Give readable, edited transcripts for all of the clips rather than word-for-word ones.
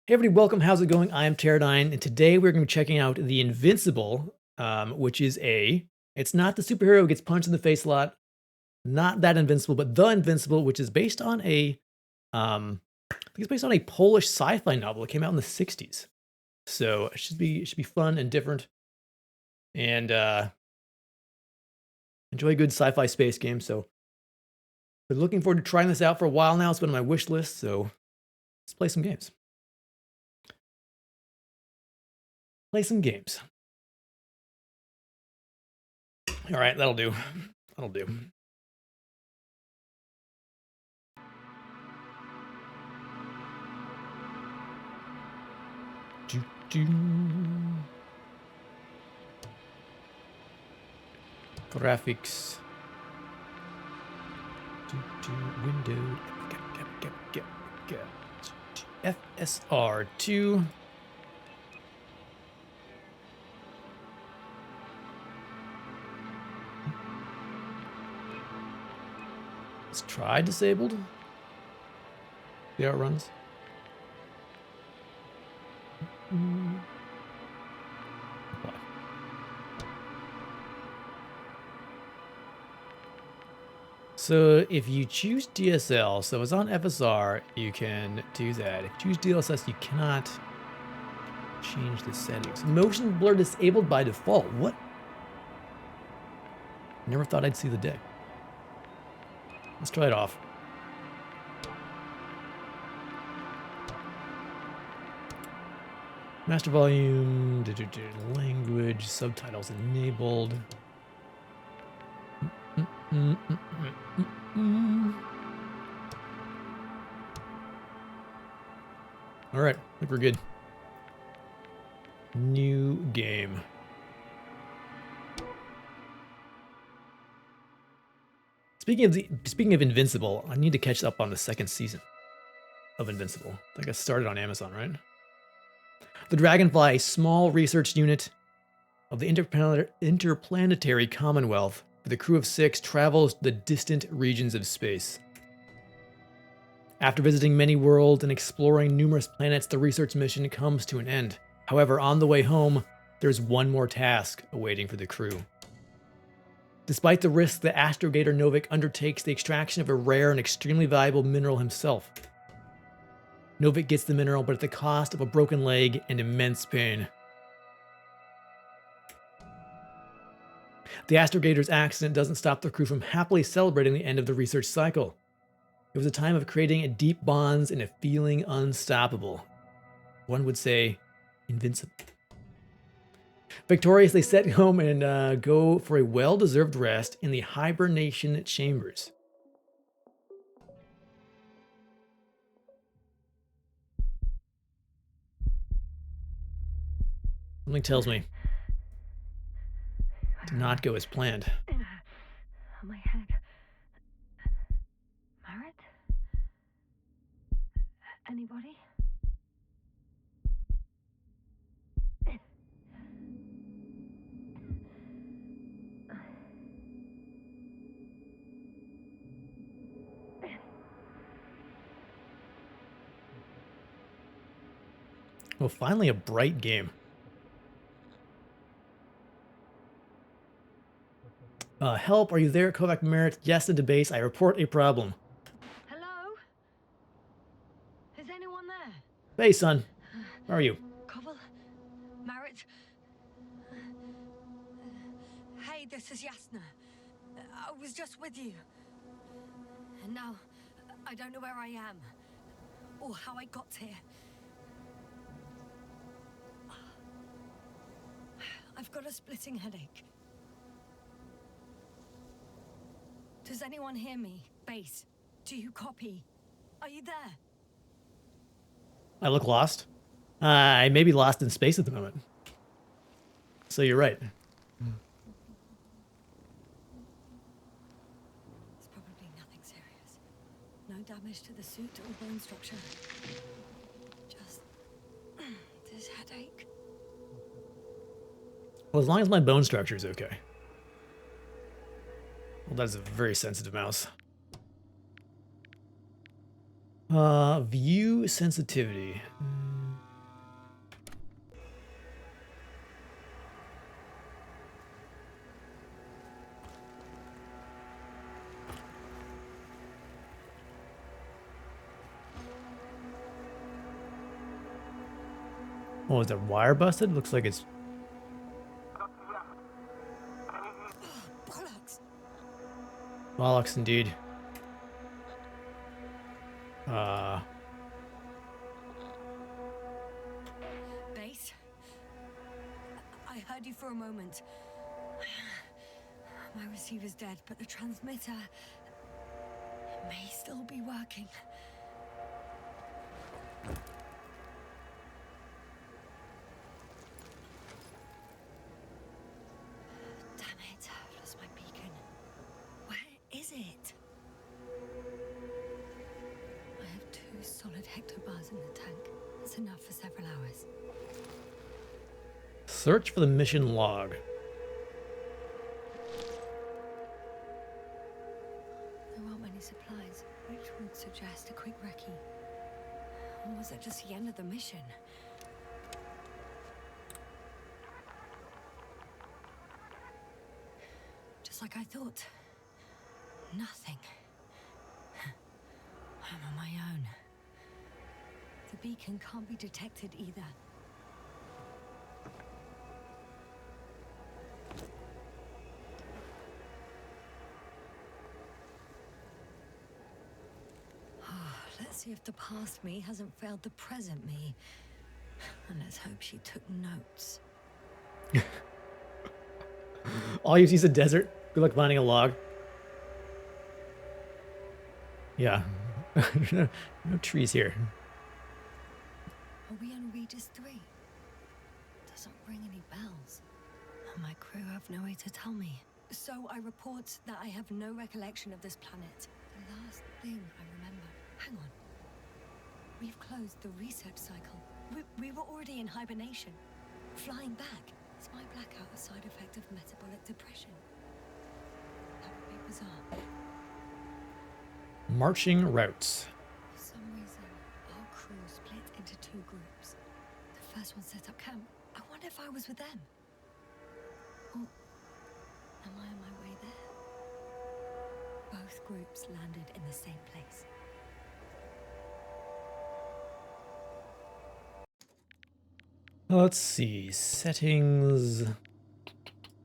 Hey everybody, welcome. How's it going? I am TerradyneOnline, and today we're going to be checking out the Invincible, which is it's not the superhero who gets punched in the face a lot, not that Invincible, but the Invincible, which is based on I think it's based on a Polish sci-fi novel that came out in the '60s. So it should be fun and different, and enjoy a good sci-fi space game. So been looking forward to trying this out for a while now. It's been on my wish list, so let's play some games. Play some games. All right, that'll do. That'll do. Do, do. Graphics. Window. FSR2. Let's try disabled. See how it runs. So if you choose DSL, so it's on FSR, you can do that. If you choose DLSS, you cannot change the settings. Motion blur disabled by default. What? Never thought I'd see the day. Let's try it off. Master volume, language, subtitles enabled. All right, I think we're good. New game. Speaking of Invincible, I need to catch up on the second season of Invincible. I think I started on Amazon, right? The Dragonfly, a small research unit of the Interplanetary Commonwealth, with a crew of 6, travels to the distant regions of space. After visiting many worlds and exploring numerous planets, the research mission comes to an end. However, on the way home, there's one more task awaiting for the crew. Despite the risk, the astrogator Novik undertakes the extraction of a rare and extremely valuable mineral himself. Novik gets the mineral, but at the cost of a broken leg and immense pain. The astrogator's accident doesn't stop the crew from happily celebrating the end of the research cycle. It was a time of creating deep bonds and a feeling unstoppable. One would say, invincible. Victorious, they set home and go for a well-deserved rest in the hibernation chambers. Something tells me did not go as planned. On my head. Marit? Anybody? Well, finally a bright game. Help, are you there, Kovac Merritt? Yes, into base. I report a problem. Hello? Is anyone there? Hey, son. How are you? Koval? Marit? Hey, this is Yasna. I was just with you. And now, I don't know where I am. Or how I got here. I've got a splitting headache. Does anyone hear me? Base, do you copy? Are you there? I look lost. I may be lost in space at the moment. So you're right. It's probably nothing serious. No damage to the suit or bone structure. Just this headache. Well, as long as my bone structure is okay. Well, that's a very sensitive mouse. View sensitivity. Oh, is that wire busted? Looks like it's... Bollocks! Bollocks indeed. Base? I heard you for a moment. My receiver's dead, but the transmitter may still be working. Damn it, I've lost my beacon. Where is it? I have 2 solid hectobars in the tank. That's enough for several hours. Search for the mission log. There aren't many supplies, which would suggest a quick recce. Or was it just the end of the mission? Just like I thought. Nothing. I'm on my own. The beacon can't be detected either. Let's see if the past me hasn't failed the present me. And let's hope she took notes. All you see is a desert. Good luck finding a log. Yeah. No trees here. Are we on Regis 3? Doesn't ring any bells. And my crew have no way to tell me. So I report that I have no recollection of this planet. The last thing I remember. Hang on. We've closed the research cycle. We were already in hibernation. Flying back. Is my blackout a side effect of metabolic depression? That would be bizarre. Marching routes. For some reason, our crew split into 2 groups. The first one set up camp. I wonder if I was with them. Or am I on my way there? Both groups landed in the same place. Let's see. Settings.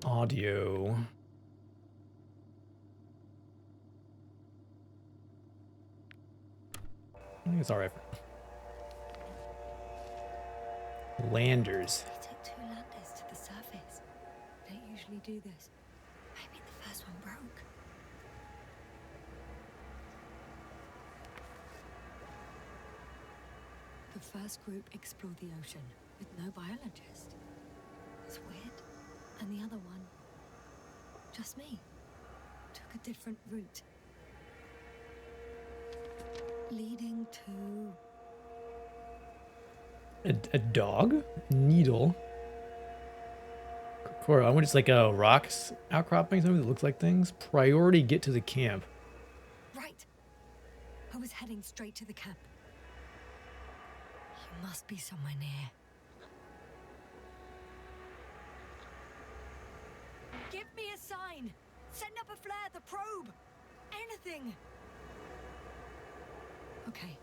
Audio. I think it's alright. Landers. We took 2 landers to the surface. Don't usually do this. Maybe the first one broke. The first group explored the ocean with no biologist. It's weird. And the other one, just me, took a different route. Leading to... A dog? Needle? Cora, I wonder it's like rocks outcropping, something that looks like things. Priority get to the camp. Right. I was heading straight to the camp. You must be somewhere near. Give me a sign! Send up a flare, the probe! Anything! Okay.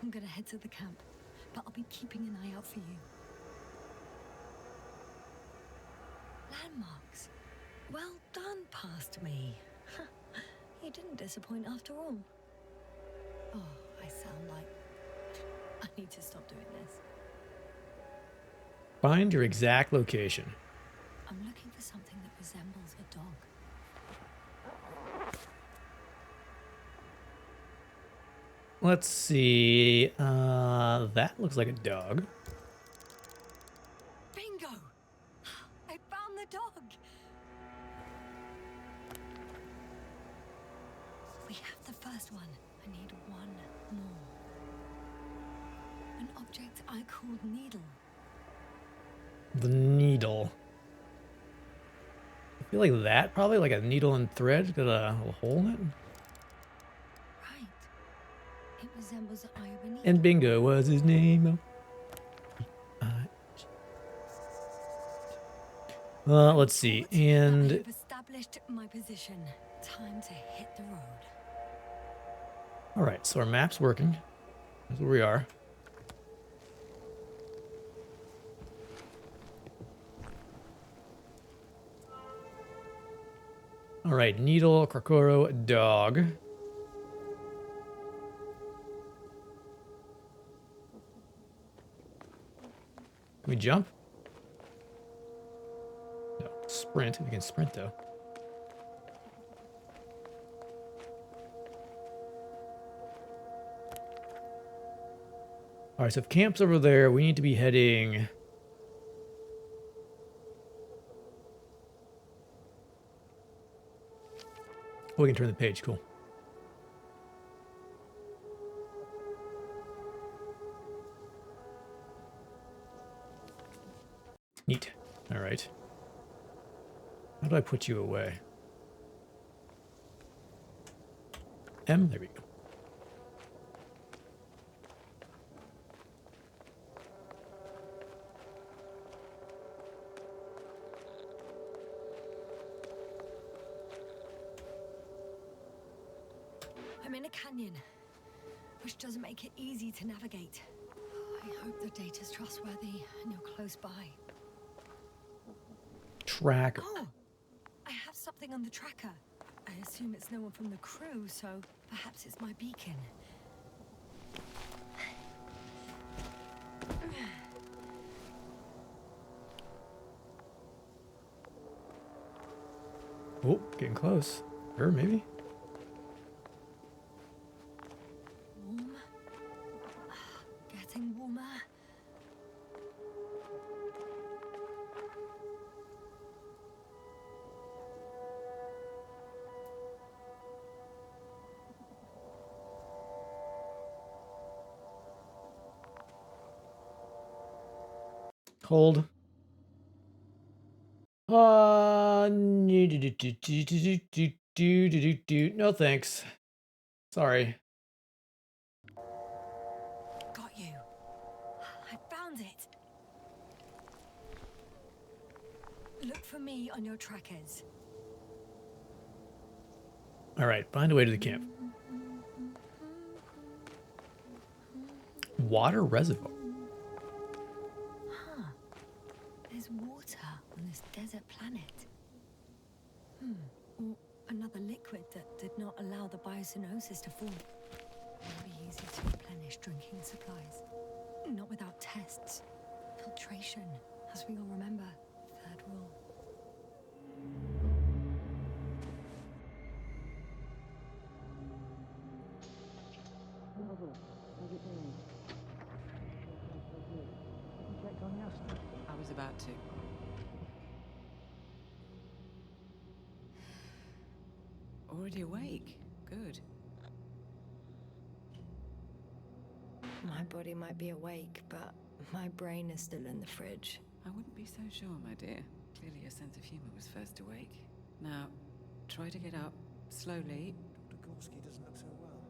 I'm gonna head to the camp, but I'll be keeping an eye out for you. Landmarks. Well done, past me. You didn't disappoint after all. Oh, I sound like... I need to stop doing this. Find your exact location. I'm looking for something that resembles a dog. Let's see. That looks like a dog. Bingo! I found the dog! We have the first one. I need one more. An object I called needle. The needle. I feel like that, probably like a needle and thread. Got a little hole in it. Right. It resembles the eye of a needle. And bingo was his name. Let's see. And I've established my position. Time to hit the road. all right, so our map's working. That's where we are. All right, needle, Korkoro, dog. Can we jump? No. Sprint. We can sprint though. All right, so if camp's over there, we need to be heading. Oh, we can turn the page. Cool. Neat. All right. How do I put you away? M. There we go. I'm in a canyon, which doesn't make it easy to navigate. I hope the data's trustworthy and you're close by. Tracker. Oh, I have something on the tracker. I assume it's no one from the crew, so perhaps it's my beacon. Oh, getting close. Or maybe. Warm. Getting warmer. Hold. No thanks. Sorry. Got you. I found it. Look for me on your trackers. All right, find a way to the camp. Water reservoir. Huh. There's water on this desert planet. Or another liquid that did not allow the biocenosis to form. It'll be easy to replenish drinking supplies. Not without tests. Filtration, as we all remember. Third rule. I was about to. Already awake. Good. My body might be awake, but my brain is still in the fridge. I wouldn't be so sure, my dear. Clearly your sense of humor was first awake. Now, try to get up. Slowly. Dr. Gorski doesn't look so well.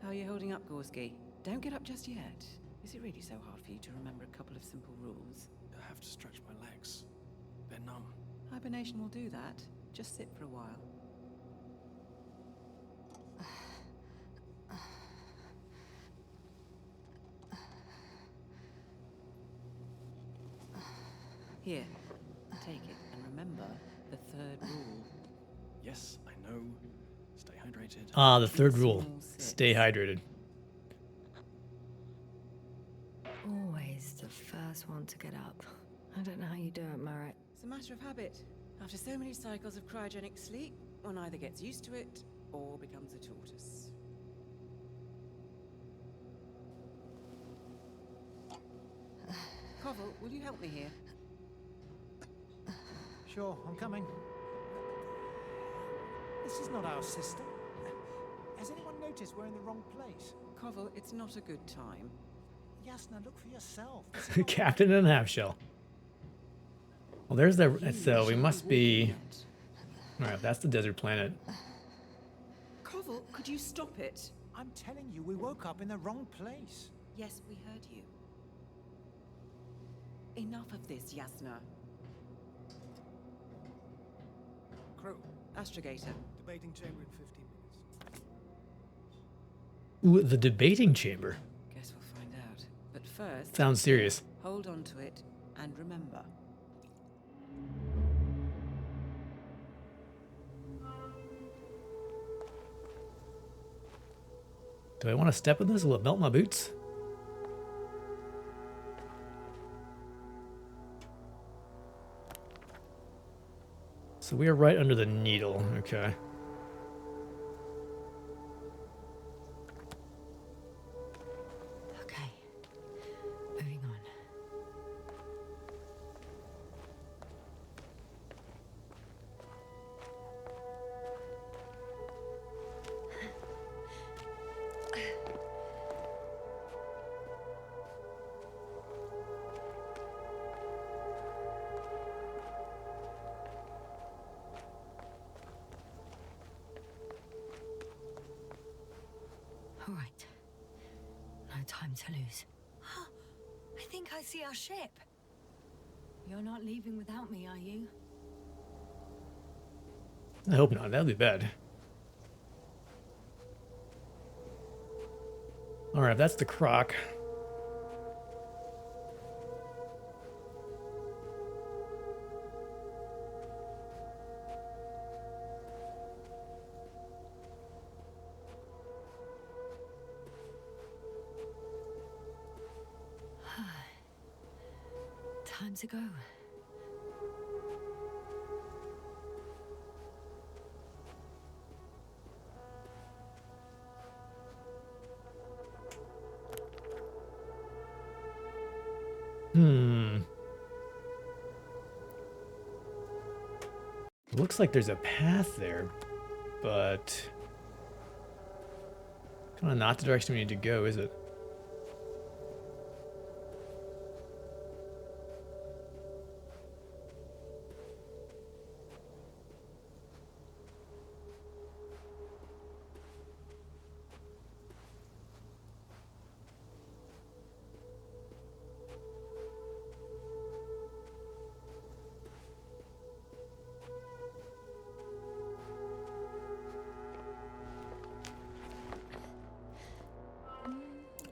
How are you holding up, Gorski? Don't get up just yet. Is it really so hard for you to remember a couple of simple rules? I have to stretch my legs. They're numb. Hibernation will do that. Just sit for a while. Here, take it, and remember the third rule. Yes, I know. Stay hydrated. Ah, the third rule. Small sips. Stay hydrated. Always the first one to get up. I don't know how you do it, Merritt. It's a matter of habit. After so many cycles of cryogenic sleep, one either gets used to it or becomes a tortoise. Koval, will you help me here? Sure, I'm coming. This is not our system. Has anyone noticed we're in the wrong place? Koval, it's not a good time. Yasna, look for yourself. This is not Captain in a half shell. Well, there's the. So we must be. All right, that's the desert planet. Koval, could you stop it? I'm telling you, we woke up in the wrong place. Yes, we heard you. Enough of this, Yasna. Crew, Astrogator. debating chamber in 15 minutes. Ooh, the debating chamber. Guess we'll find out. But first, Sounds serious. hold on to it and remember. Do I want to step in this? Will it melt my boots? So we are right under the needle. Okay. Okay, moving on. All right. No time to lose. I think I see our ship. You're not leaving without me, are you? I hope not. That would be bad. All right, that's the croc. Time to go. Looks like there's a path there, but kind of not the direction we need to go, is it?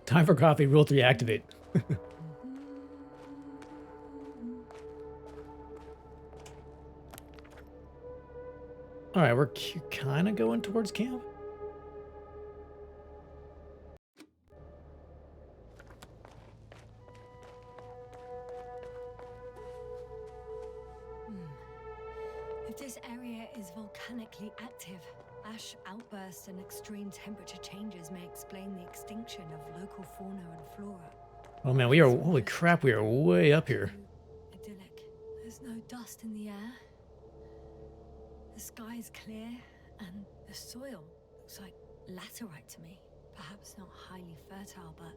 Time for coffee. Rule 3 activate. All right, we're kind of going towards camp. If this area is volcanically active, ash outbursts and extreme temperature changes may explain the extinction of local fauna and flora. Oh man, we are, holy crap, we are way up here. Idyllic. There's no dust in the air. The sky is clear, and the soil looks like laterite to me. Perhaps not highly fertile, but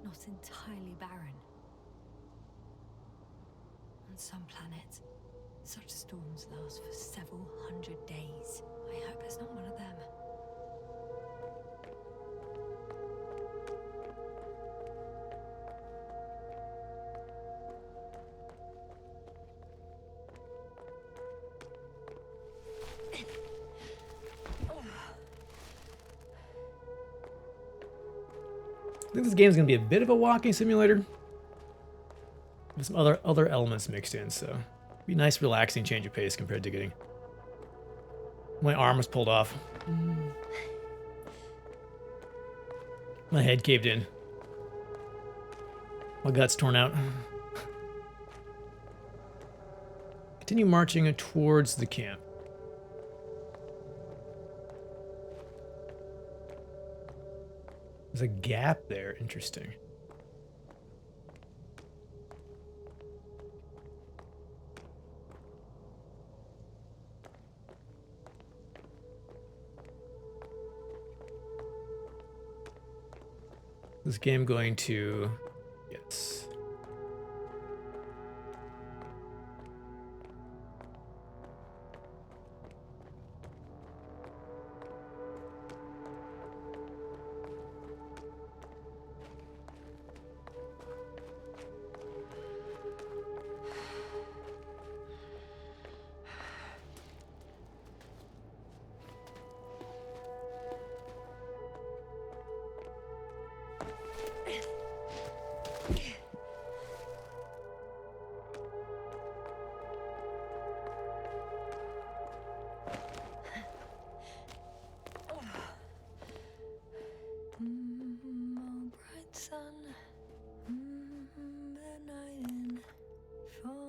not entirely barren. On some planets, such storms last for several hundred days. I hope it's not one of them. I think this game's gonna be a bit of a walking simulator. With some other elements mixed in, so be a nice relaxing change of pace compared to getting my arm was pulled off. My head caved in. My guts torn out. Continue marching towards the camp. There's a gap there. Interesting. This game going to, yes.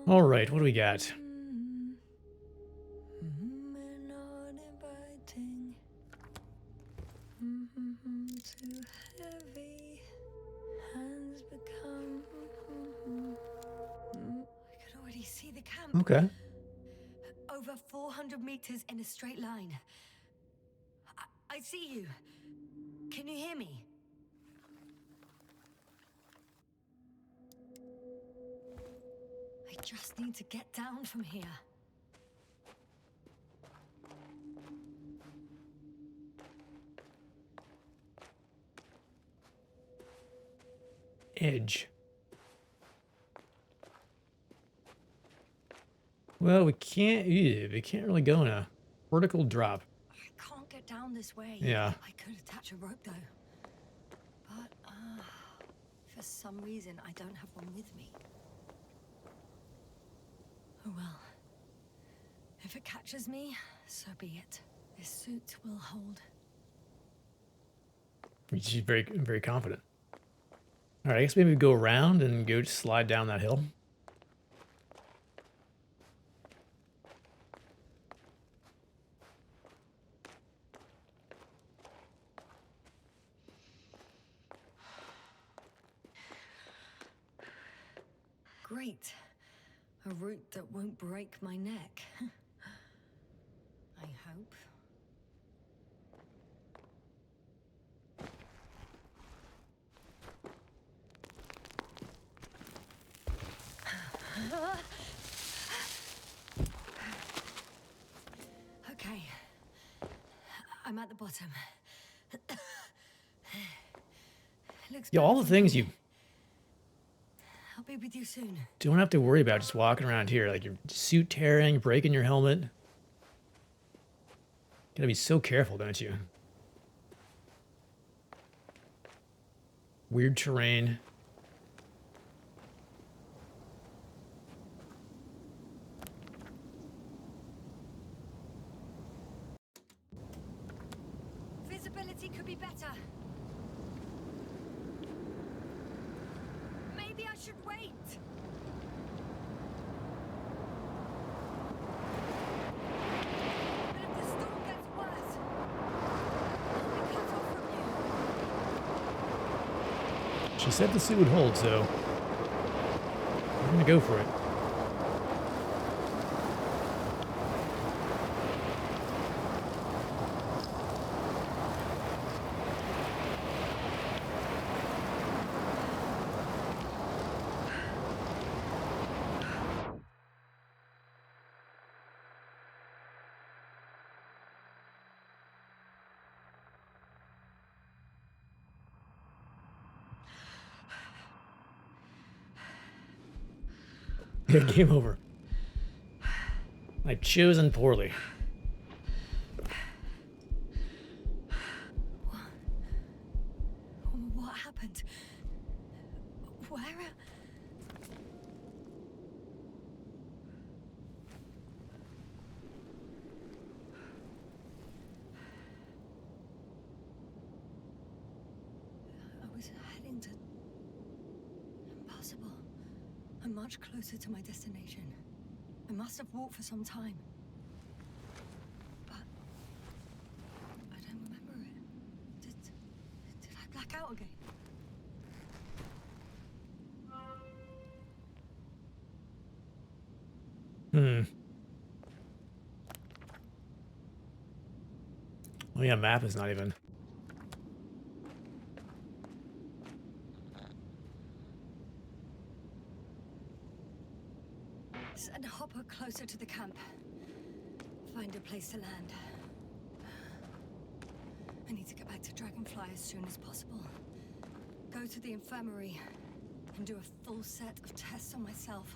All right, what do we got? We're not inviting. Too heavy. Hands become. I could already see the camp. Okay. Over 400 meters in a straight line. I see you. Can you hear me? I just need to get down from here. Edge. Well, we can't really go in a vertical drop. I can't get down this way. Yeah. I could attach a rope though. But for some reason I don't have one with me. Oh well. If it catches me, so be it. This suit will hold. She's very, very confident. All right, I guess maybe we go around and go slide down that hill. Great. A route that won't break my neck. I hope. Okay. I'm at the bottom. Looks Yeah, all better the from things here. you I'll be with you soon. don't have to worry about just walking around here, like your suit tearing, breaking your helmet. Gotta be so careful, don't you? Weird terrain. Visibility could be better. Maybe I should wait. But if the storm gets worse, I'll be cut off from you. She said the suit would hold, so we're gonna go for it. Yeah, game over. I've chosen poorly. What happened? Where? I was heading to... Impossible. I'm much closer to my destination. I must have walked for some time. But... I don't remember it. Did I black out again? Oh yeah, map is not even. Send Hopper closer to the camp. Find a place to land. I need to get back to Dragonfly as soon as possible. Go to the infirmary and do a full set of tests on myself.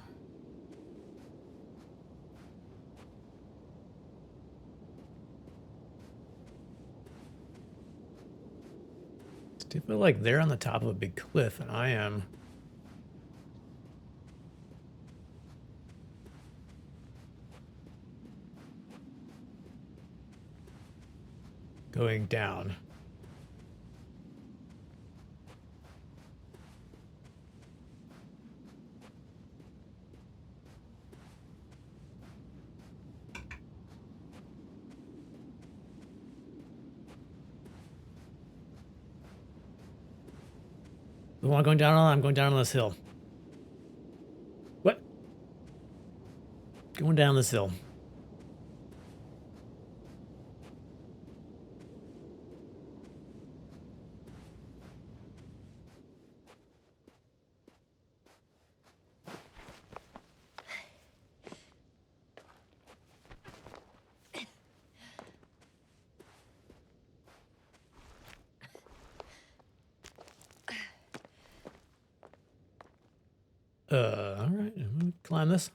I feel like they're on the top of a big cliff, and I am going down. Come on, going down on. I'm going down on this hill. What? Going down this hill. All right. I'm gonna climb this.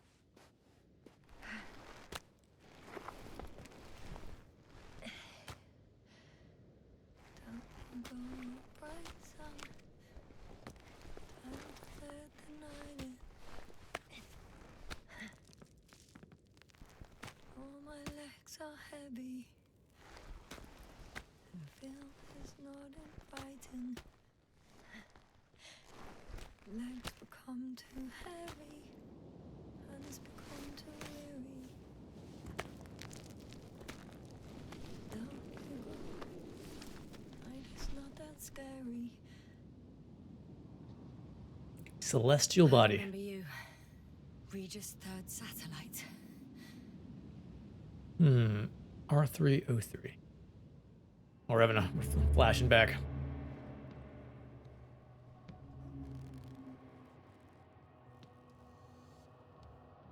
All my legs are heavy. The film is not inviting. Legs become too heavy. Hands become too weary. Don't give up. Night is not that scary. Celestial I body. remember you. Regis' third satellite. R303. Oh, we're having we're flashing back.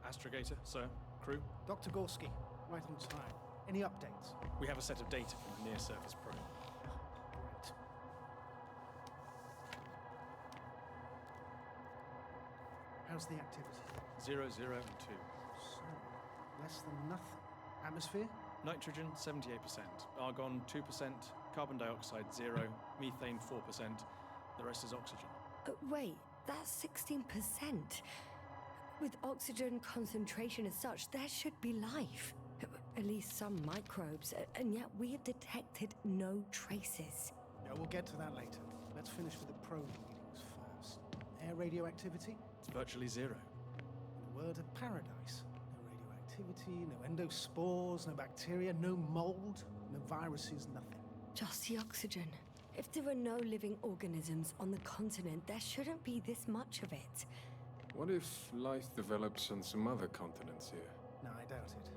Astrogator, sir. Crew. Dr. Gorski, right on time. Any updates? We have a set of data from the near-surface probe. Great. How's the activity? 0, 0, and 2. So, less than nothing. Atmosphere? Nitrogen, 78%. Argon, 2%. Carbon dioxide, 0. Methane, 4%. The rest is oxygen. Wait, that's 16%. With oxygen concentration as such, there should be life. At least some microbes, and yet we have detected no traces. Yeah, we'll get to that later. Let's finish with the probe readings first. Air radioactivity? It's virtually 0. In a word, a paradise. No radioactivity, no endospores, no bacteria, no mold, no viruses, nothing. Just the oxygen. If there are no living organisms on the continent, there shouldn't be this much of it. What if life develops on some other continents here? No, I doubt it.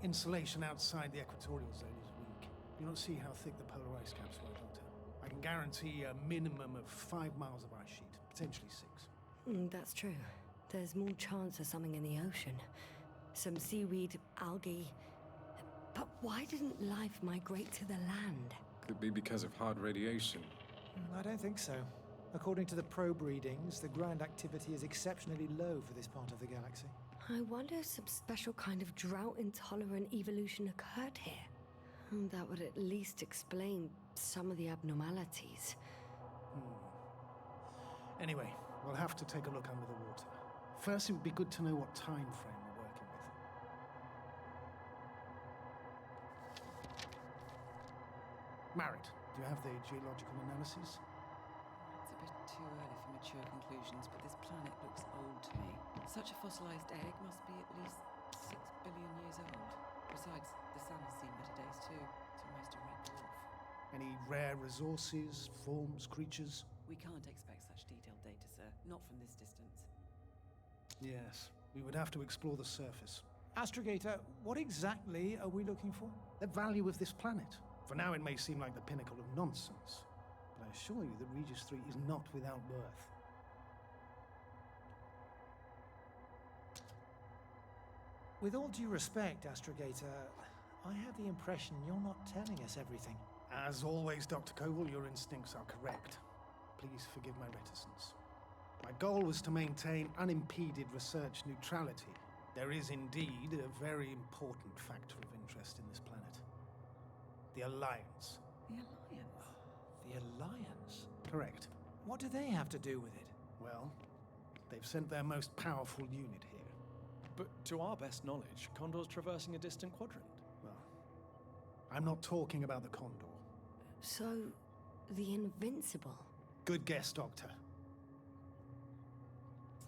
Insulation outside the equatorial zone is weak. You don't see how thick the polar ice caps were, Doctor. I can guarantee a minimum of 5 miles of ice sheet, potentially 6. That's true. There's more chance of something in the ocean. Some seaweed, algae. But why didn't life migrate to the land? Could be because of hard radiation. I don't think so. According to the probe readings, the ground activity is exceptionally low for this part of the galaxy. I wonder if some special kind of drought-intolerant evolution occurred here. That would at least explain some of the abnormalities. Anyway, we'll have to take a look under the water. First, it would be good to know what time frame we're working with. Marriott, do you have the geological analysis? It's a bit too early for mature conclusions, but this planet looks old to me. Such a fossilized egg must be at least 6 billion years old. Besides, the sun has seen better days too. It's almost a red dwarf. Any rare resources, forms, creatures? We can't expect such detailed data, sir. Not from this distance. Yes, we would have to explore the surface. Astrogator, what exactly are we looking for? The value of this planet. For now, it may seem like the pinnacle of nonsense, but I assure you that Regis 3 is not without worth. With all due respect, Astrogator, I have the impression you're not telling us everything. As always, Dr. Koval, your instincts are correct. Please forgive my reticence. My goal was to maintain unimpeded research neutrality. There is indeed a very important factor of interest in this planet. The Alliance. The Alliance? The Alliance? Correct. What do they have to do with it? Well, they've sent their most powerful unit here. But to our best knowledge, Condor's traversing a distant quadrant. Well, I'm not talking about the Condor. So, the Invincible. Good guess, Doctor.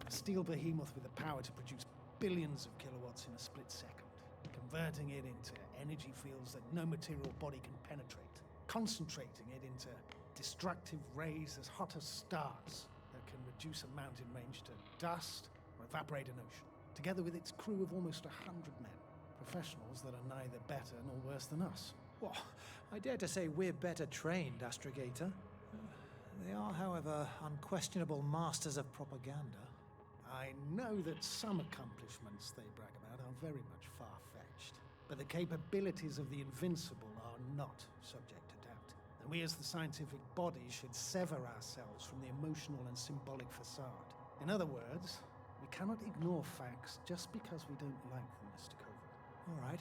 A steel behemoth with the power to produce billions of kilowatts in a split second, converting it into energy fields that no material body can penetrate, concentrating it into destructive rays as hot as stars that reduce a mountain range to dust or evaporate an ocean, together with its crew of almost 100 men. Professionals that are neither better nor worse than us. Well, I dare to say we're better trained, Astrogator. They are, however, unquestionable masters of propaganda. I know that some accomplishments they brag about are very much far-fetched, but the capabilities of the Invincible are not subject to doubt. And we as the scientific body should sever ourselves from the emotional and symbolic facade. In other words, we cannot ignore facts just because we don't like them, Mr. Koval. All right,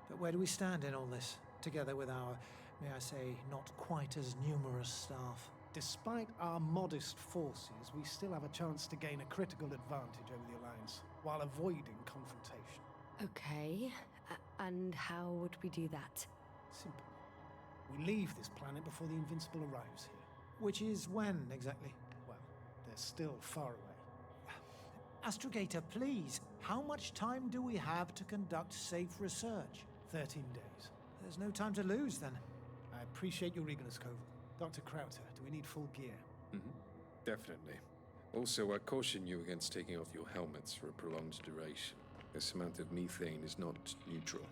but where do we stand in all this, together with our, may I say, not quite as numerous staff? Despite our modest forces, we still have a chance to gain a critical advantage over the Alliance, while avoiding confrontation. Okay, and how would we do that? Simple. We leave this planet before the Invincible arrives here. Which is when, exactly? Well, they're still far away. Astrogator, please, how much time do we have to conduct safe research? 13 days. There's no time to lose, then. I appreciate your eagerness, Koval. Dr. Krauter, do we need full gear? Definitely. Also, I caution you against taking off your helmets for a prolonged duration. This amount of methane is not neutral.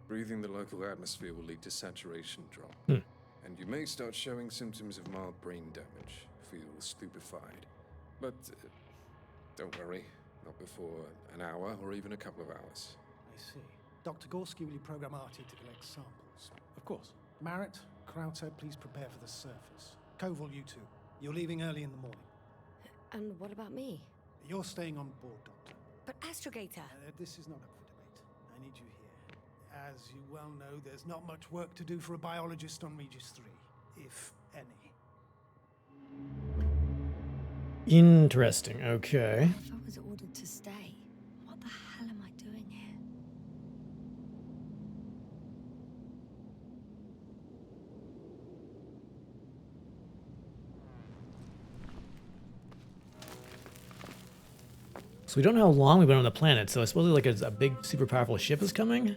Breathing the local atmosphere will lead to saturation drop. And you may start showing symptoms of mild brain damage, feel stupefied. But don't worry, not before an hour or even a couple of hours. I see. Dr. Gorski, will you program Artie to collect samples? Of course. Marrett, Krauter, please prepare for the surface. Koval, you two. You're leaving early in the morning. And what about me? You're staying on board, Doctor. But Astrogator... This is not up for debate. I need you here. As you well know, there's not much work to do for a biologist on Regis 3, if any. Interesting. Okay. If I was ordered to stay, what the hell am I doing here? So we don't know how long we've been on the planet, so I suppose like a big, super powerful ship is coming?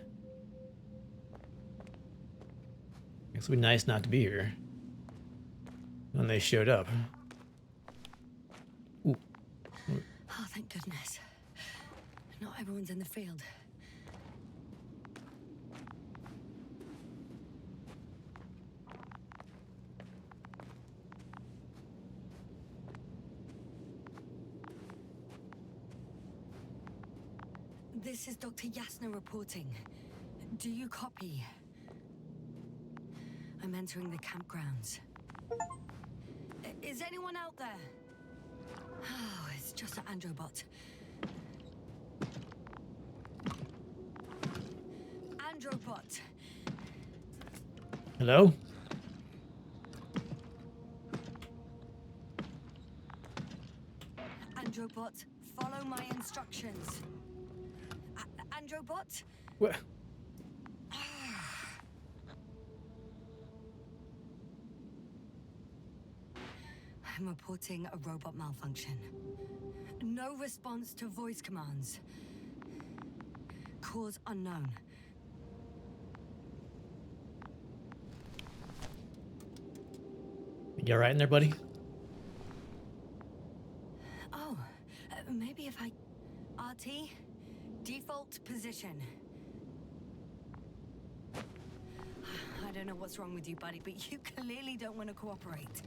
It would be nice not to be here when they showed up. Ooh. Oh, thank goodness. Not everyone's in the field. This is Dr. Yasna reporting. Do you copy? I'm entering the campgrounds. Is anyone out there? Oh, it's just an Androbot. Androbot! Hello? Androbot, follow my instructions. Androbot? What? I'm reporting a robot malfunction. No response to voice commands. Cause unknown. You all right in there, buddy? Oh, maybe if I... RT? Default position. I don't know what's wrong with you, buddy, but you clearly don't want to cooperate.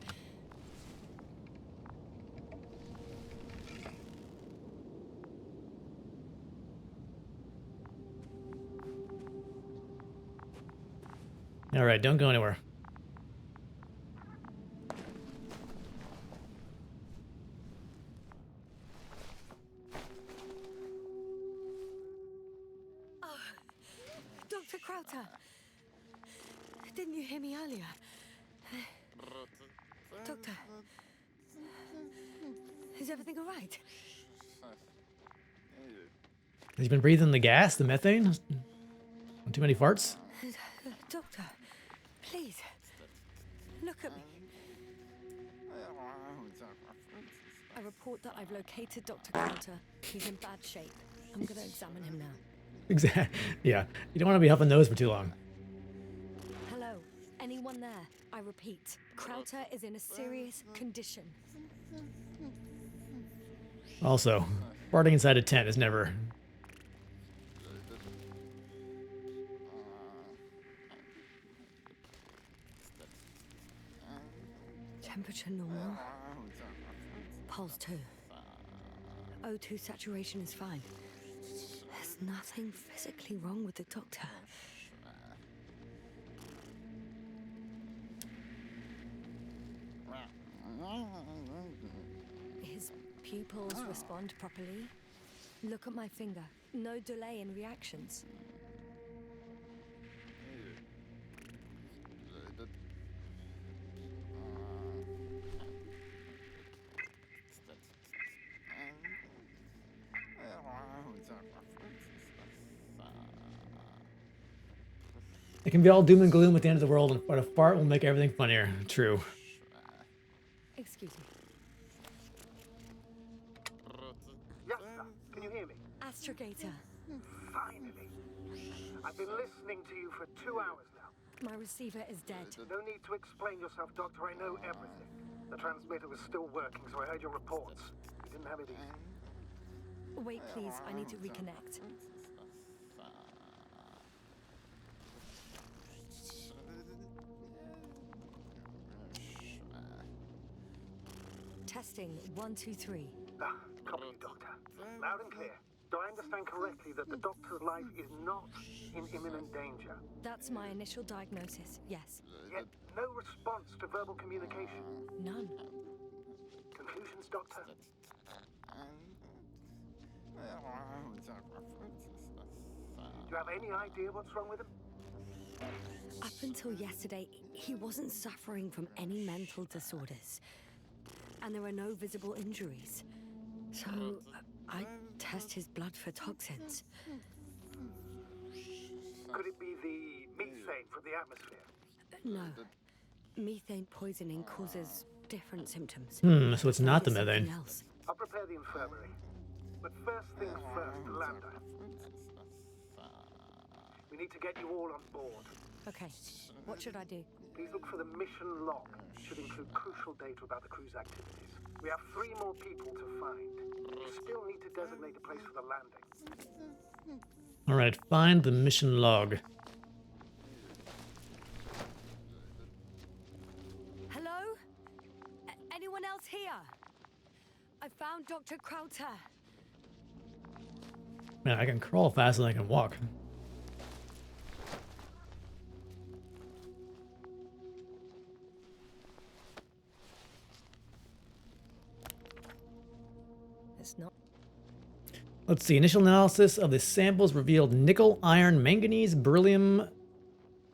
All right, don't go anywhere. Dr. Krauter! Didn't you hear me earlier? Doctor? Is everything all right? Has he been breathing the gas, the methane? Too many farts? Doctor, please, look at me. I report that I've located Dr. Krauter. He's in bad shape. I'm going to examine him now. Exactly. Yeah. You don't want to be huffing those for too long. Hello? Anyone there? I repeat, Krauter is in a serious condition. Also, farting inside a tent is never. Temperature normal. Pulse 2. O2 saturation is fine. There's nothing physically wrong with the doctor. His pupils respond properly. Look at my finger. No delay in reactions. It can be all doom and gloom at the end of the world, but a fart will make everything funnier. True. Excuse me. Yes, sir. Can you hear me? Astrogator. Finally. I've been listening to you for 2 hours now. My receiver is dead. No need to explain yourself, Doctor. I know everything. The transmitter was still working, so I heard your reports. You didn't have it easy. Wait, please. I need to reconnect. Testing 1, 2, 3. Ah, copy, Doctor. Loud and clear. Do I understand correctly that the Doctor's life is not in imminent danger? That's my initial diagnosis, yes. Yet no response to verbal communication. None. Conclusions, Doctor? Do you have any idea what's wrong with him? Up until yesterday, he wasn't suffering from any mental disorders. And there are no visible injuries. So, I test his blood for toxins. Could it be the methane from the atmosphere? No. Methane poisoning causes different symptoms. So it's not the Something methane. else. I'll prepare the infirmary. But first things first, Lambda. We need to get you all on board. Okay, what should I do? Please look for the mission log. It should include crucial data about the crew's activities. We have 3 more people to find. You still need to designate a place for the landing. All right, find the mission log. Hello? Anyone else here? I found Dr. Krauter. Man, I can crawl faster than I can walk. It's not. Let's see. Initial analysis of the samples revealed nickel, iron, manganese, beryllium,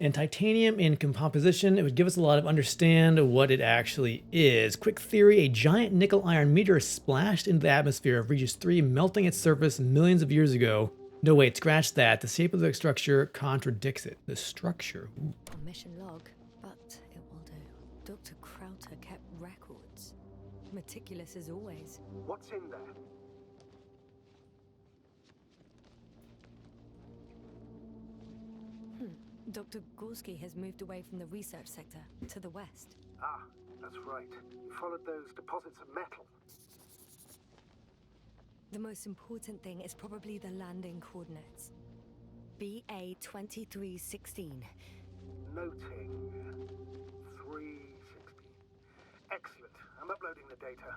and titanium in composition. It would give us a lot of understand what it actually is. Quick theory: a giant nickel iron meteor splashed into the atmosphere of Regis 3, melting its surface millions of years ago. No, wait, scratch that. The shape of the structure contradicts it. The structure. Ooh. A mission log, but it will do. Dr. Krauter kept records. Meticulous as always. What's in there? Dr. Gorski has moved away from the research sector to the west. Ah, that's right. You followed those deposits of metal. The most important thing is probably the landing coordinates. BA 2316. Noting 316. Excellent. I'm uploading the data.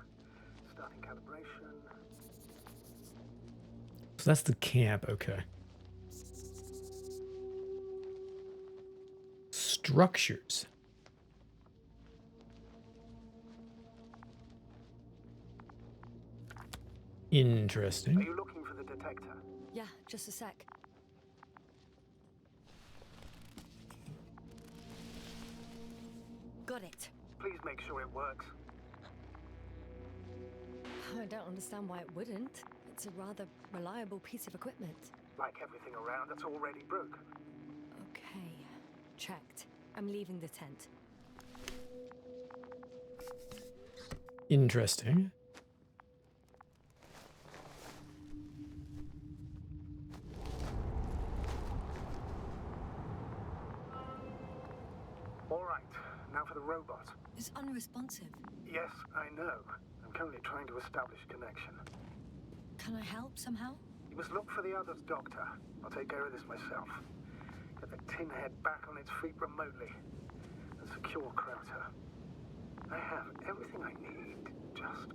Starting calibration. So that's the camp. Okay. Structures. Are Interesting. you looking for the detector? Yeah, just a sec. Got it. Please make sure it works. I don't understand why it wouldn't. It's a rather reliable piece of equipment. Like everything around that's already broken. Okay, checked. I'm leaving the tent. Interesting. All right, now for the robot. It's unresponsive. Yes, I know. I'm currently trying to establish a connection. Can I help somehow? You must look for the others, Doctor. I'll take care of this myself. Get the tin head back on its feet remotely. And secure Krauter. I have everything I need. Just...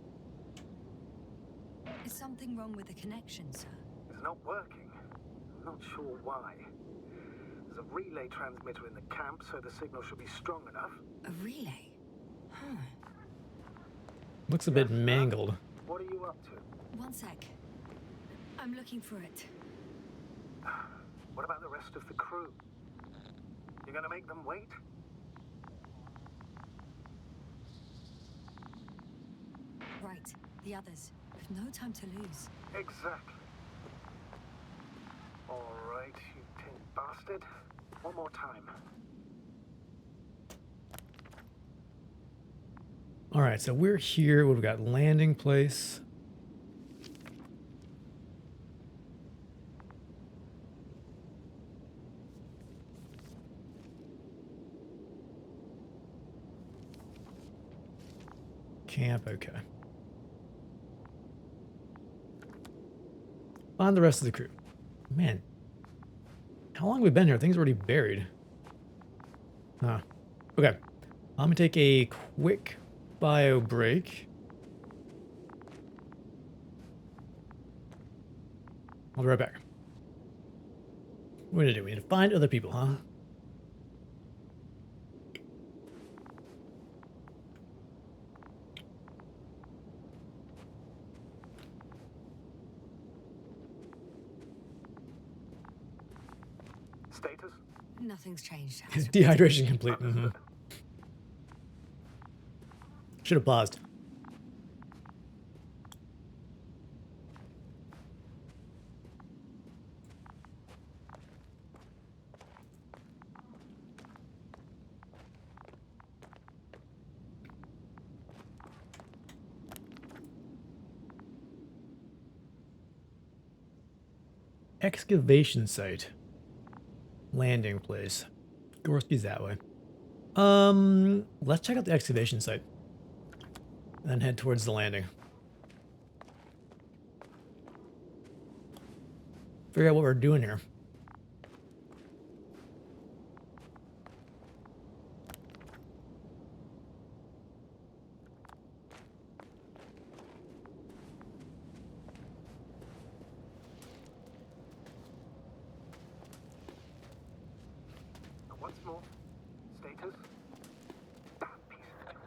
Is something wrong with the connection, sir? It's not working. I'm not sure why. There's a relay transmitter in the camp, so the signal should be strong enough. A relay? Huh. Looks a bit mangled. What are you up to? One sec. I'm looking for it. What about the rest of the crew? You're gonna make them wait? Right, the others. We've no time to lose. Exactly. All right, you tin bastard. One more time. All right, so we're here. We've got landing place. Camp, okay. Find the rest of the crew. Man, how long have we been here? Things are already buried. Huh. Okay. I'm gonna take a quick bio break. I'll be right back. What do we do? We need to find other people, huh? Status? Nothing's changed. Dehydration complete. Mm-hmm. Should have paused. Excavation site. Landing place. Gorski's that way. Let's check out the excavation site. Then head towards the landing. Figure out what we're doing here. Once more. Status? Damn piece of it.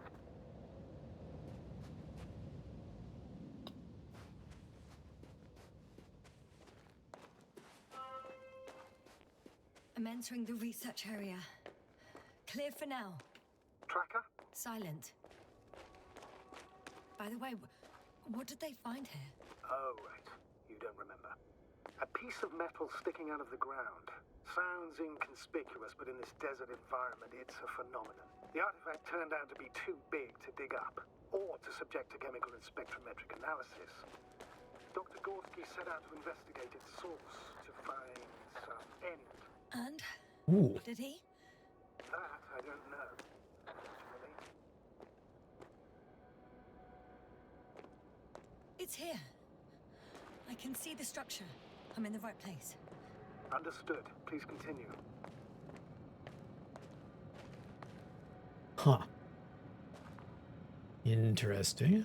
I'm entering the research area. Clear for now. Tracker? Silent. By the way, what did they find here? Oh, right. You don't remember. A piece of metal sticking out of the ground. Sounds inconspicuous, but in this desert environment, it's a phenomenon. The artifact turned out to be too big to dig up, or to subject to chemical and spectrometric analysis. Dr. Gorski set out to investigate its source to find some end. And? Ooh. Did he? That I don't know, unfortunately. It's here. I can see the structure. I'm in the right place. Understood. Please continue. Huh. Interesting.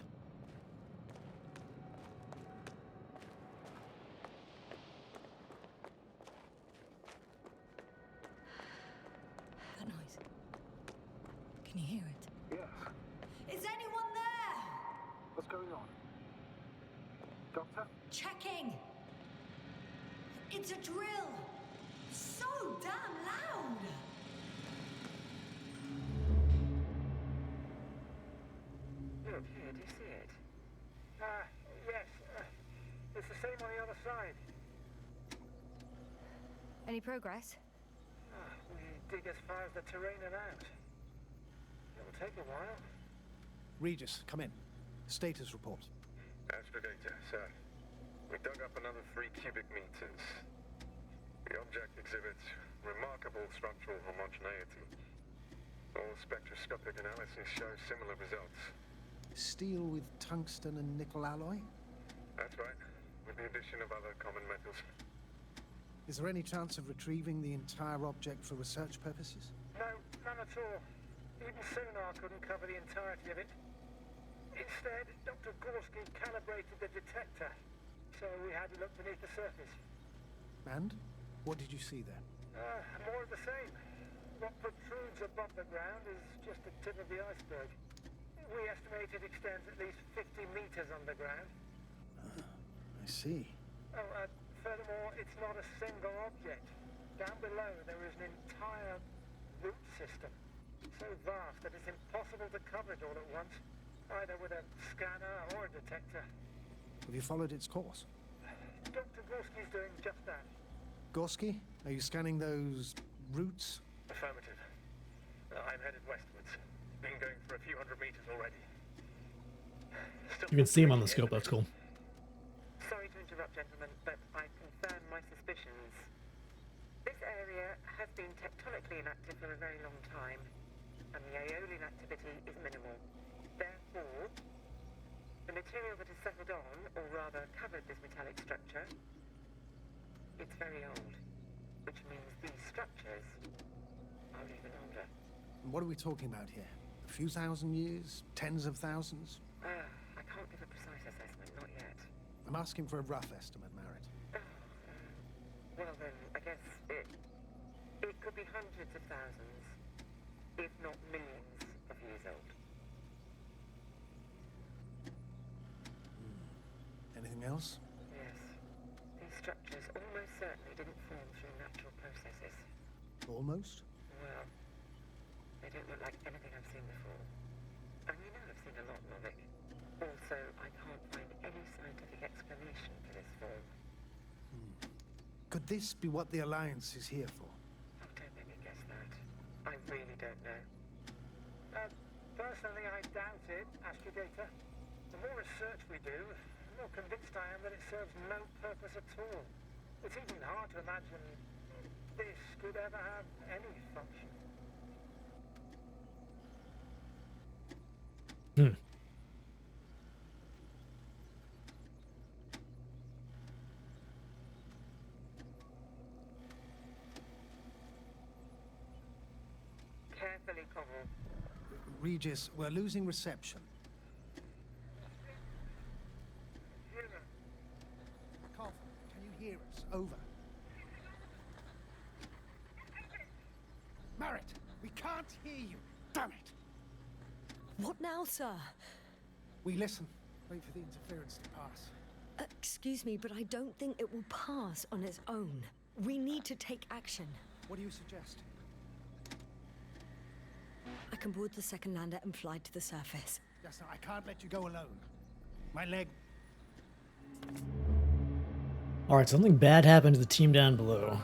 That noise. Can you hear it? Yes. Is anyone there? What's going on? Doctor? Checking. It's a drill. So damn loud. Look, here, do you see it? Yes. It's the same on the other side. Any progress? We dig as far as the terrain and out. It'll take a while. Regis, come in. Status report. Astrogator, sir. We dug up another 3 cubic meters. The object exhibits remarkable structural homogeneity. All spectroscopic analysis shows similar results. Steel with tungsten and nickel alloy? That's right. We with the addition of other common metals. Is there any chance of retrieving the entire object for research purposes? No, none at all. Even sonar couldn't cover the entirety of it. Instead, Dr. Gorski calibrated the detector, so we had to look beneath the surface. And? What did you see there? More of the same. What protrudes above the ground is just the tip of the iceberg. We estimate it extends at least 50 meters underground. I see. Furthermore, it's not a single object. Down below, there is an entire root system, so vast that it's impossible to cover it all at once, either with a scanner or a detector. Have you followed its course? Dr. Gorski's doing just that. Gorski, are you scanning those roots? Affirmative. I'm headed westwards. Been going for a few hundred meters already. You can see him on the scope. That's cool. Sorry to interrupt, gentlemen, but I confirm my suspicions. This area has been tectonically inactive for a very long time, and the aeolian activity is minimal. Therefore, the material that has settled on, or rather covered this metallic structure, it's very old, which means these structures are even older. And what are we talking about here? A few thousand years? Tens of thousands? I can't give a precise assessment, not yet. I'm asking for a rough estimate, Merritt. Well then, I guess it could be hundreds of thousands, if not millions of years old. Anything else? Yes. These structures almost certainly didn't form through natural processes. Almost? Well, they don't look like anything I've seen before. And you know I've seen a lot, Novik. Also, I can't find any scientific explanation for this form. Could this be what the Alliance is here for? Oh, don't make me guess that. I really don't know. Personally, I doubt it, Astrogator. The more research we do, the more convinced I am that it serves no purpose at all. It's even hard to imagine this could ever have any function. Carefully, Cobble. Regis, we're losing reception. Carl, can you hear us? Over. Merritt, we can't hear you. Damn it. What now, sir? We listen. Wait for the interference to pass. Excuse me, but I don't think it will pass on its own. We need to take action. What do you suggest? I can board the second lander and fly to the surface. Yes, sir, I can't let you go alone. My leg. All right, something bad happened to the team down below.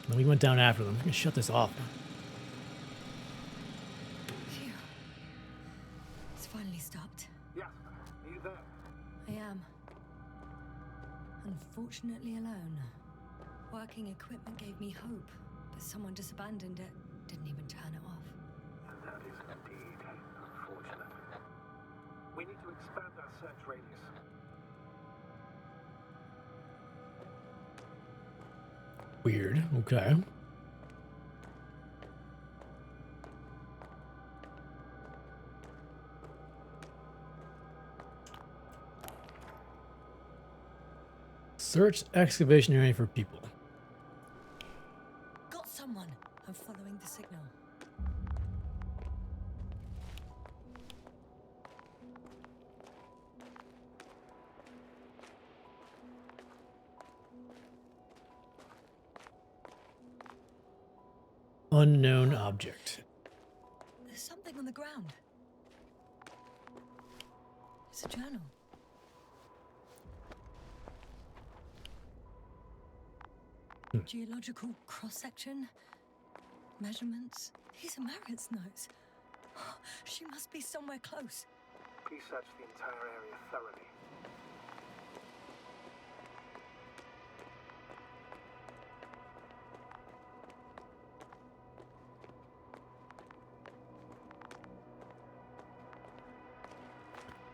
And we went down after them. I'm gonna shut this off. Phew. It's finally stopped. Yeah, are you there? I am. Unfortunately alone. Working equipment gave me hope, but someone just abandoned it. Didn't even turn it off. That is indeed unfortunate. We need to expand our search radius. Weird. Okay. Search excavation area for people. Got someone! I'm following the signal. Unknown object. There's something on the ground. It's a journal. Geological cross-section, measurements. These are Marriott's notes. She must be somewhere close. Please search the entire area thoroughly.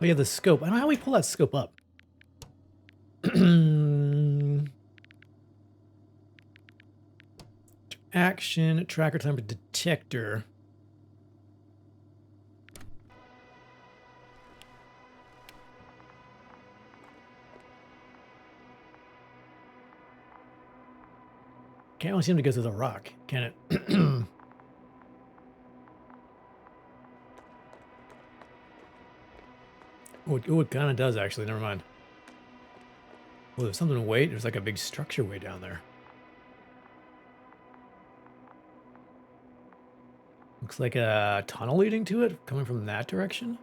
Oh yeah, the scope. I don't know how we pull that scope up. Action, tracker timer, detector. Can't really seem to go through the rock, can it? Oh, it kind of does actually. Never mind. Oh, there's something to wait. There's like a big structure way down there. Looks like a tunnel leading to it, coming from that direction.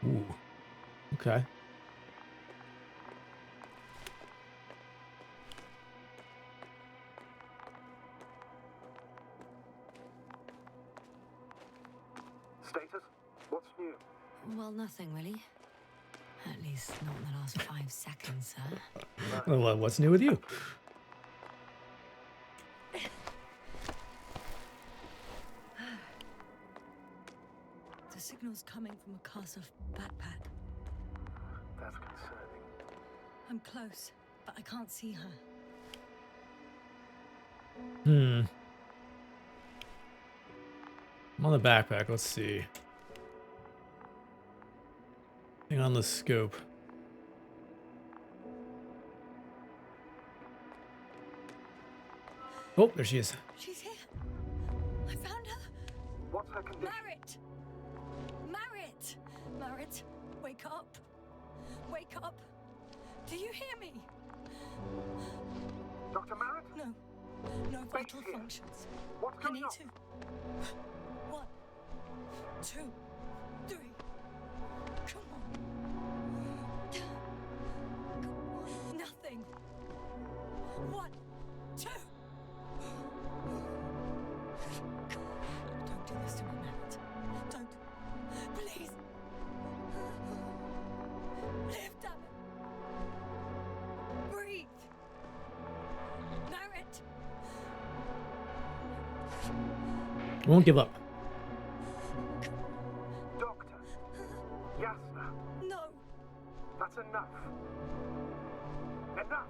Ooh. Okay. Status? What's new? Well, nothing really. At least not in the last 5 seconds, sir. Well, what's new with you? The signal's coming from a castle backpack. That's concerning. I'm close, but I can't see her. I'm on the backpack. Let's see. Thing on the scope. Oh, there she is. She's here. I found her. What's her condition? Merritt! Merritt! Merritt, wake up. Wake up. Do you hear me? Dr. Merritt? No. No vital here. functions. What's I going need on? to. 1, 2, 3. Come on. Nothing. 1, 2. Don't do this to me, Merritt. Don't. Please. Live, damn it. Breathe. Merritt. Won't give up. Doctor. Yasna. No. That's enough. Enough.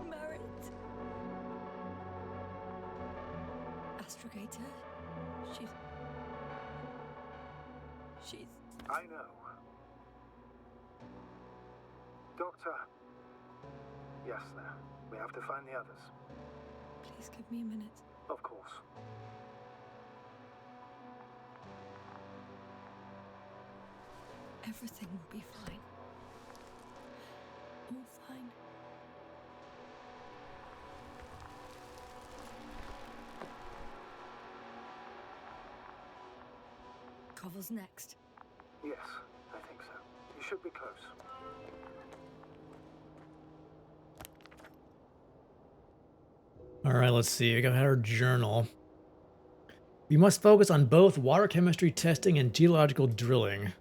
Merritt. Astrogator. She's. I know. Doctor. Yasna. We have to find the others. Please give me a minute. Of course. Everything will be fine. All fine. Cover's next. Yes, I think so. You should be close. All right, let's see. We got our journal. We must focus on both water chemistry testing and geological drilling.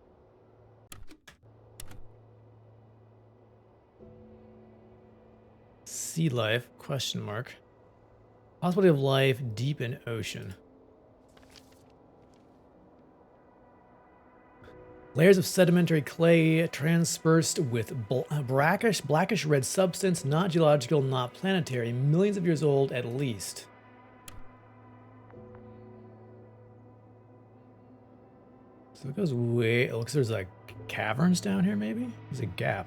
Sea life, question mark. Possibility of life deep in ocean. Layers of sedimentary clay transpersed with blackish red substance, not geological, not planetary, millions of years old at least. So it goes way, it looks there's like caverns down here maybe? There's a gap.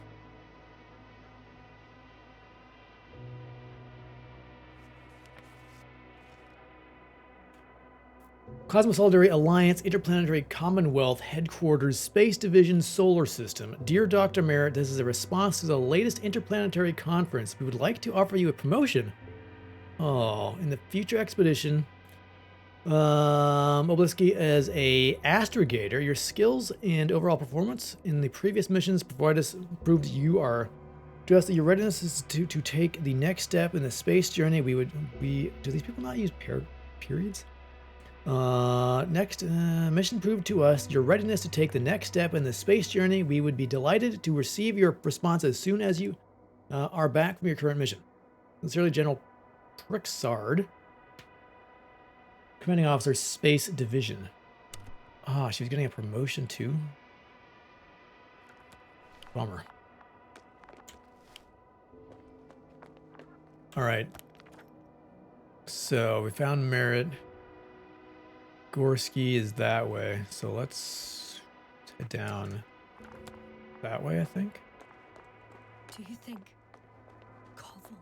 Cosmosolidary Alliance, Interplanetary Commonwealth, Headquarters, Space Division, Solar System. Dear Dr. Merritt, this is a response to the latest interplanetary conference. We would like to offer you a promotion. Oh, in the future expedition, Oblisky as a astrogator, your skills and overall performance in the previous missions proved you are to us that your readiness is to take the next step in the space journey. Do these people not use periods? Next mission proved to us your readiness to take the next step in the space journey. We would be delighted to receive your response as soon as you are back from your current mission. Sincerely, General Prixard. Commanding Officer, Space Division. Ah, she was getting a promotion too? Bummer. Alright. So, we found Merritt. Gorski is that way. So, let's head down that way, I think. Do you think Koval?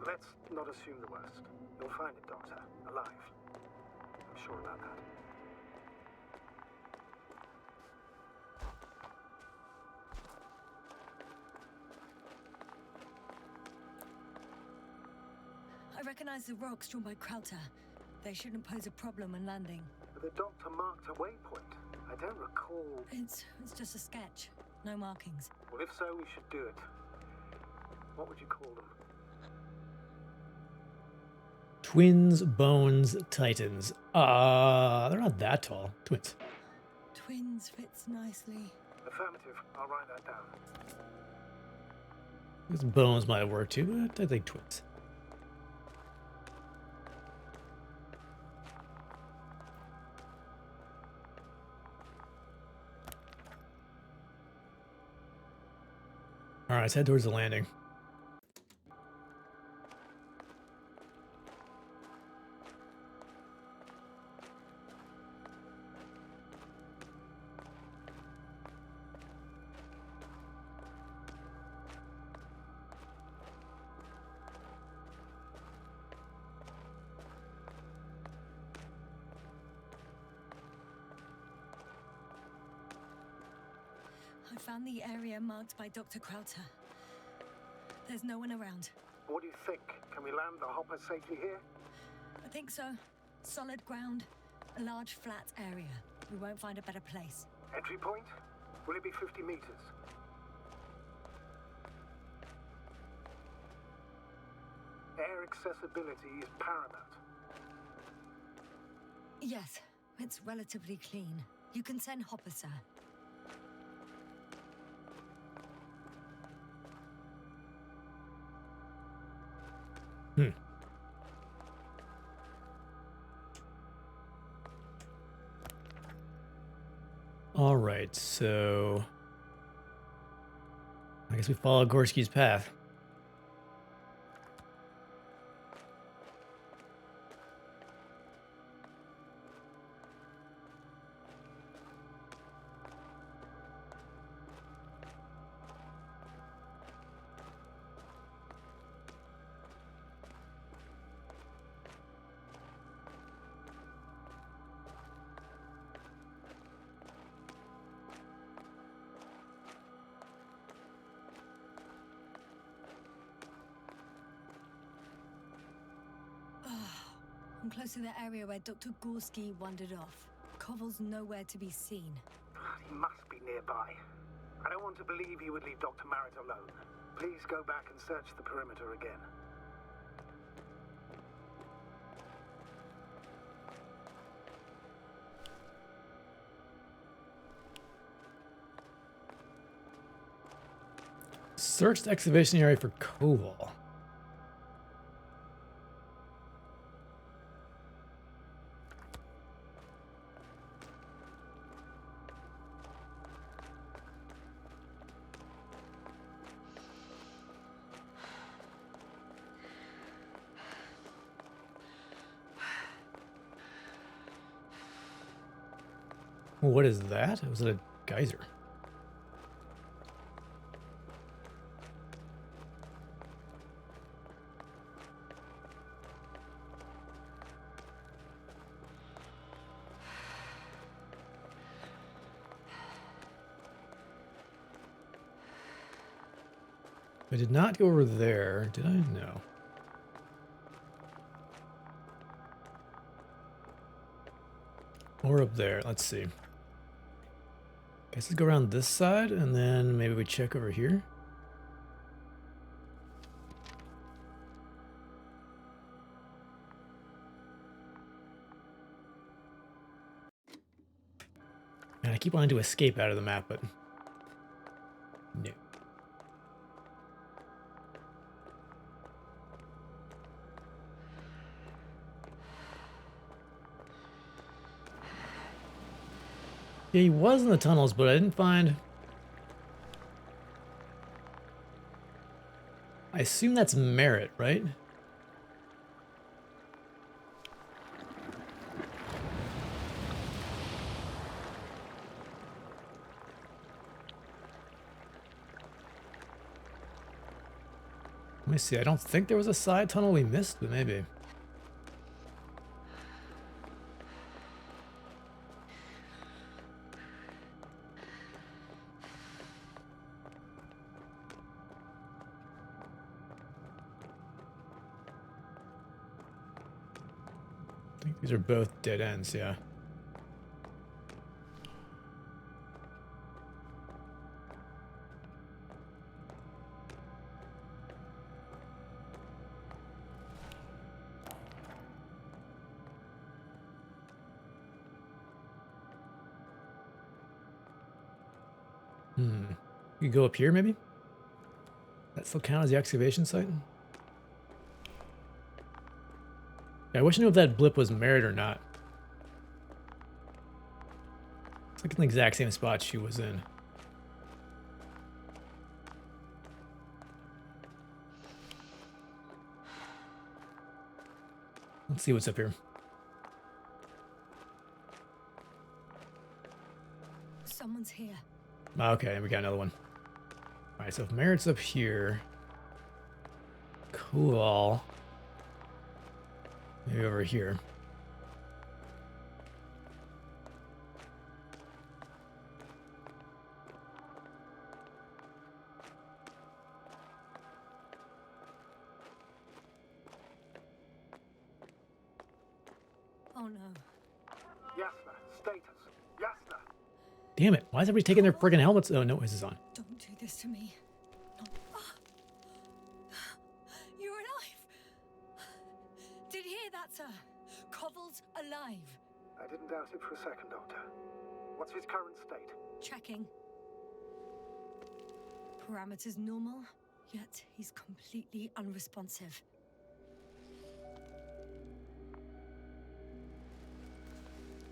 Let's not assume the worst. You'll find it, Doctor. Alive. I'm sure about that. I recognize the rocks drawn by Krauter. They shouldn't pose a problem when landing. The Doctor marked a waypoint. I don't recall... It's just a sketch. No markings. Well, if so, we should do it. What would you call them? Twins, Bones, Titans. They're not that tall. Twins. Twins fits nicely. Affirmative. I'll write that down. These Bones might work too, but I think twins. Alright, let's head towards the landing. I found the area marked by Dr. Krauter. There's no one around. What do you think? Can we land the hopper safely here? I think so. Solid ground, a large flat area. We won't find a better place. Entry point? Will it be 50 meters? Air accessibility is paramount. Yes, it's relatively clean. You can send Hopper, sir. All right, so I guess we follow Gorski's path. I'm close to the area where Dr. Gorski wandered off. Koval's nowhere to be seen. He must be nearby. I don't want to believe he would leave Dr. Merritt alone. Please go back and search the perimeter again. Search the excavation area for Koval. What is that? Was it a geyser? I did not go over there, did I? No. Or up there, let's see. Guess let's go around this side and then maybe we check over here. And I keep wanting to escape out of the map, but no. Yeah, he was in the tunnels, but I didn't find... I assume that's Merit, right? Let me see. I don't think there was a side tunnel we missed, but maybe. I think these are both dead ends, yeah. You can go up here, maybe? That still count as the excavation site? Yeah, I wish I knew if that blip was Merit or not. It's like in the exact same spot she was in. Let's see what's up here. Someone's here. Okay, we got another one. All right, so if Merit's up here, cool. Maybe over here. Oh no. Yasna, status. Yasna. Damn it! Why is everybody taking their friggin' helmets? Oh no, this is on. Don't do this to me. You're alive. Did you hear that, sir? Koval's alive. I didn't doubt it for a second, Doctor. What's his current state? Checking. Parameters normal, yet he's completely unresponsive.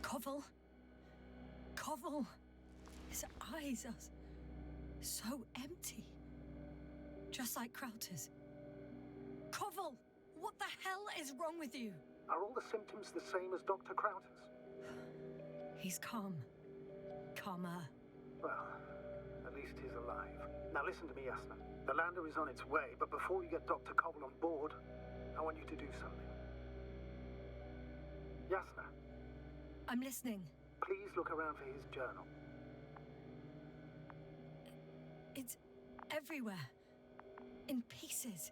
Koval? Koval? His eyes are so empty. Just like Krauter's. Koval! What the hell is wrong with you? Are all the symptoms the same as Dr. Krauter's? He's calm. Calmer. Well, at least he's alive. Now listen to me, Yasna. The lander is on its way, but before you get Dr. Koval on board, I want you to do something. Yasna, I'm listening. please look around for his journal. It's everywhere. In pieces.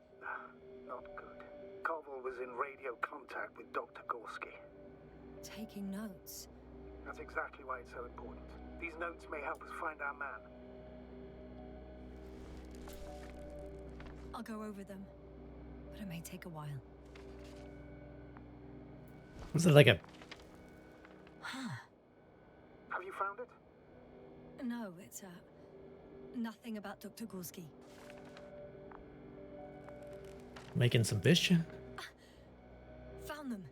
Not good. Koval was in radio contact with Dr. Gorski. Taking notes. That's exactly why it's so important. These notes may help us find our man. I'll go over them. But it may take a while. Was it like a... Huh. Have you found it? No, it's nothing about Dr. Gorski. making some vision? Found them.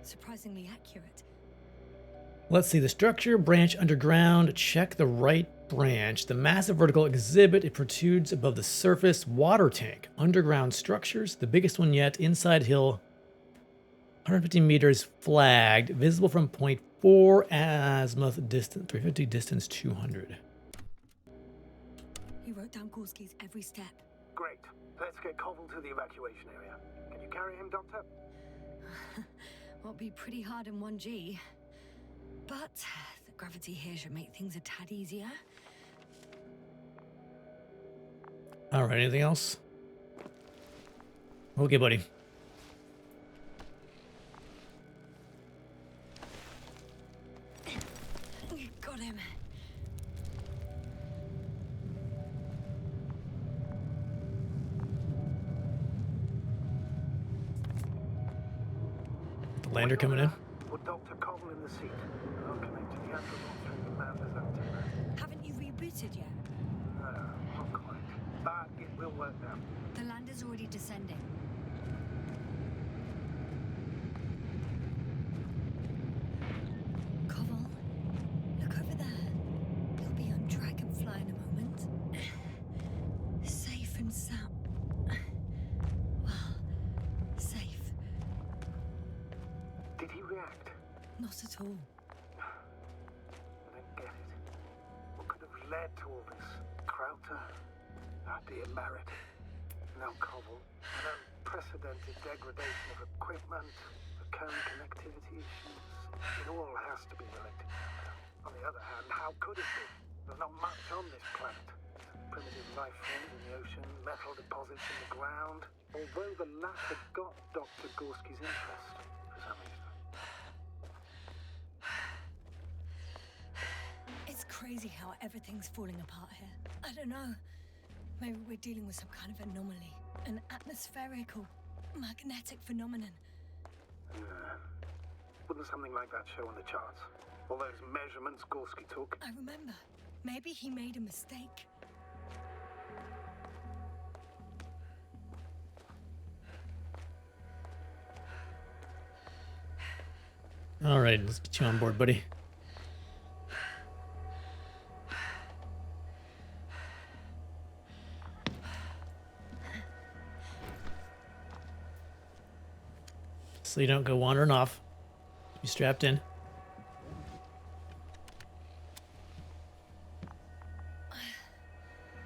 Surprisingly accurate. Let's see, the structure, branch underground, check the right branch. The massive vertical exhibit, it protrudes above the surface. Water tank, underground structures, the biggest one yet, inside hill, 150 meters flagged, visible from point 4, azimuth distance, 350, distance 200. He wrote down Gorski's every step. Great. Let's get Koval to the evacuation area. Can you carry him, Doctor? Won't be pretty hard in 1G. But the gravity here should make things a tad easier. All right, anything else? Okay, buddy. Got him. The lander coming in. Put Dr. Koval in the seat. I'll connect to the astronauts through the Commander's antenna. Haven't you rebooted yet? No, not quite. But it will work now. The lander's already descending. Koval, look all. I don't get it. What could have led to all this? Krauter, our dear Merritt, now Koval, an unprecedented degradation of equipment, recurring connectivity issues. It all has to be related. On the other hand, how could it be? There's not much on this planet. Primitive life forms in the ocean, metal deposits in the ground. Although the latter got Dr. Gorski's interest for some reason. It's crazy how everything's falling apart here. I don't know. Maybe we're dealing with some kind of anomaly. An atmospheric or magnetic phenomenon. Wouldn't something like that show on the charts? All those measurements Gorski took? I remember. Maybe he made a mistake. All right, let's get you on board, buddy. So you don't go wandering off. Be strapped in.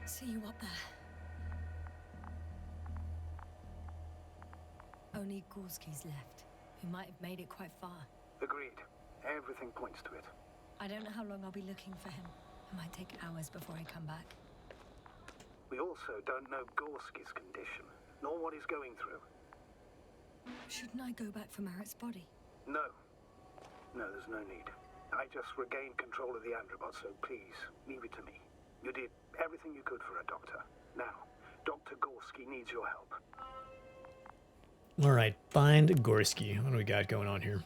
See you up there. Only Gorski's left. We might have made it quite far. Agreed. Everything points to it. I don't know how long I'll be looking for him. It might take hours before I come back. We also don't know Gorski's condition, nor what he's going through. Shouldn't I go back for Merritt's body? No. No, there's no need. I just regained control of the Androbot, so please, leave it to me. You did everything you could for a doctor. Now, Dr. Gorski needs your help. All right, find Gorski. What do we got going on here?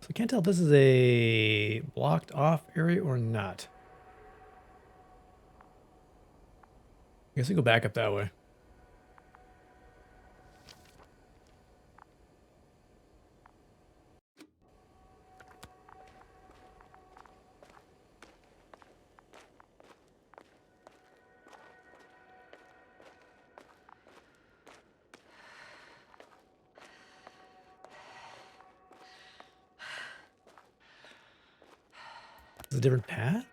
So I can't tell if this is a blocked off area or not. I guess we go back up that way. Is it a different path?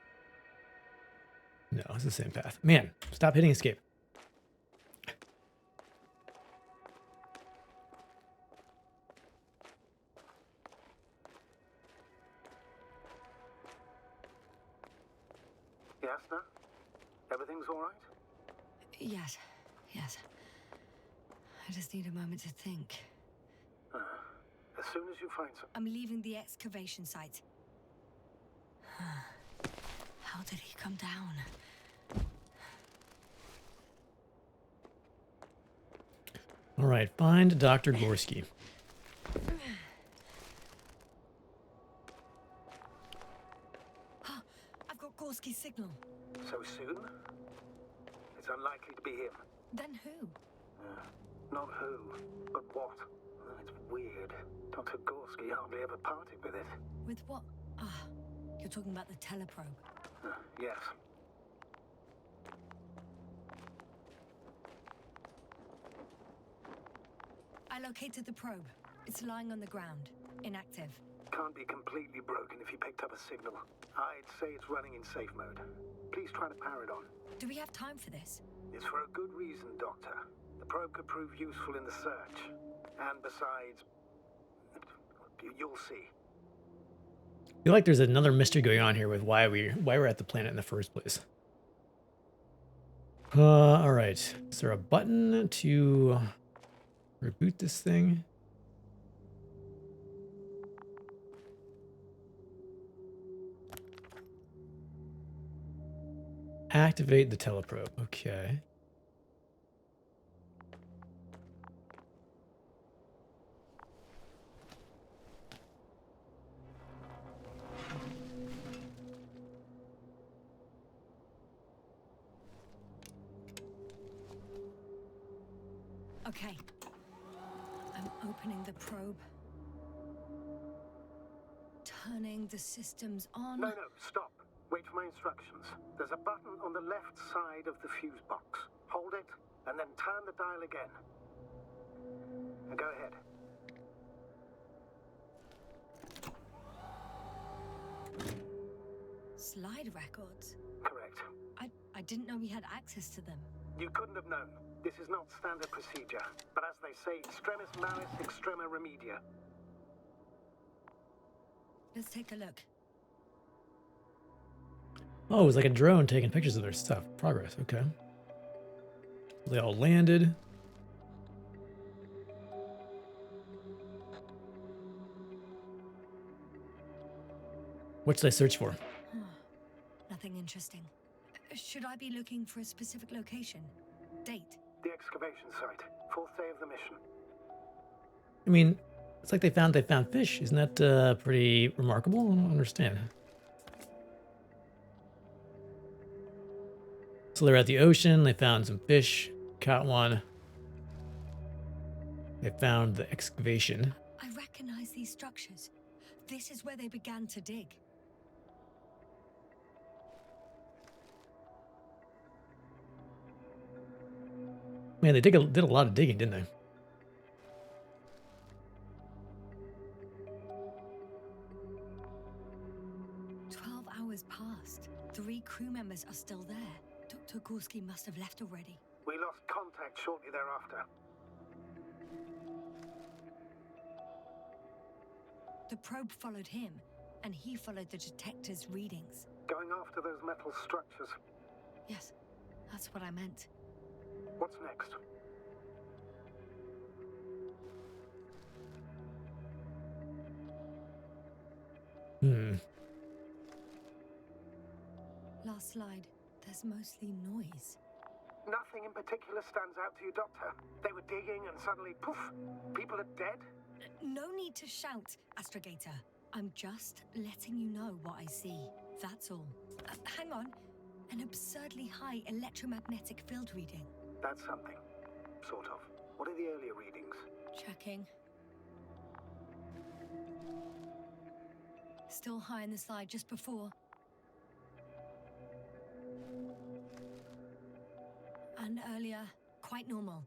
No, it's the same path. Man, stop hitting escape. Yasna? Everything's all right? Yes. Yes. I just need a moment to think. As soon as you find some... I'm leaving the excavation site. How did he come down? All right, find Dr. Gorski. I've got Gorski's signal. So soon? It's unlikely to be him. Then who? Not who, but what. It's weird. Dr. Gorski hardly ever parted with it. With what? Ah, you're talking about the teleprobe. Yes. I located the probe. It's lying on the ground, inactive. Can't be completely broken if you picked up a signal. I'd say it's running in safe mode. Please try to power it on. Do we have time for this? It's for a good reason, Doctor. The probe could prove useful in the search. And besides, you'll see. I feel like there's another mystery going on here with why we're at the planet in the first place. All right. Is there a button to reboot this thing? Activate the teleprobe. Okay. Okay. I'm opening the probe. Turning the systems on. No, stop. Wait for my instructions. There's a button on the left side of the fuse box. Hold it and then turn the dial again. And go ahead. Slide records? Correct. I didn't know we had access to them. You couldn't have known. This is not standard procedure. But as they say, extremis malis, extrema remedia. Let's take a look. Oh, it was like a drone taking pictures of their stuff. Progress, okay. They all landed. What should I search for? Nothing interesting. Should I be looking for a specific location? Date? The excavation site. 4th day of the mission. I mean, it's like they found fish. Isn't that pretty remarkable? I don't understand. So they're at the ocean. They found some fish. Caught one. They found the excavation. I recognize these structures. This is where they began to dig. Man, they did a lot of digging, didn't they? Hours passed. 3 crew members are still there. Dr. Gorski must have left already. We lost contact shortly thereafter. The probe followed him, and he followed the detector's readings. Going after those metal structures. Yes, that's what I meant. What's next? Last slide. There's mostly noise. Nothing in particular stands out to you, Doctor. They were digging and suddenly, poof, people are dead? No need to shout, Astrogator. I'm just letting you know what I see. That's all. Hang on. An absurdly high electromagnetic field reading. That's something. Sort of. What are the earlier readings? Checking. Still high in the slide just before. And earlier, quite normal.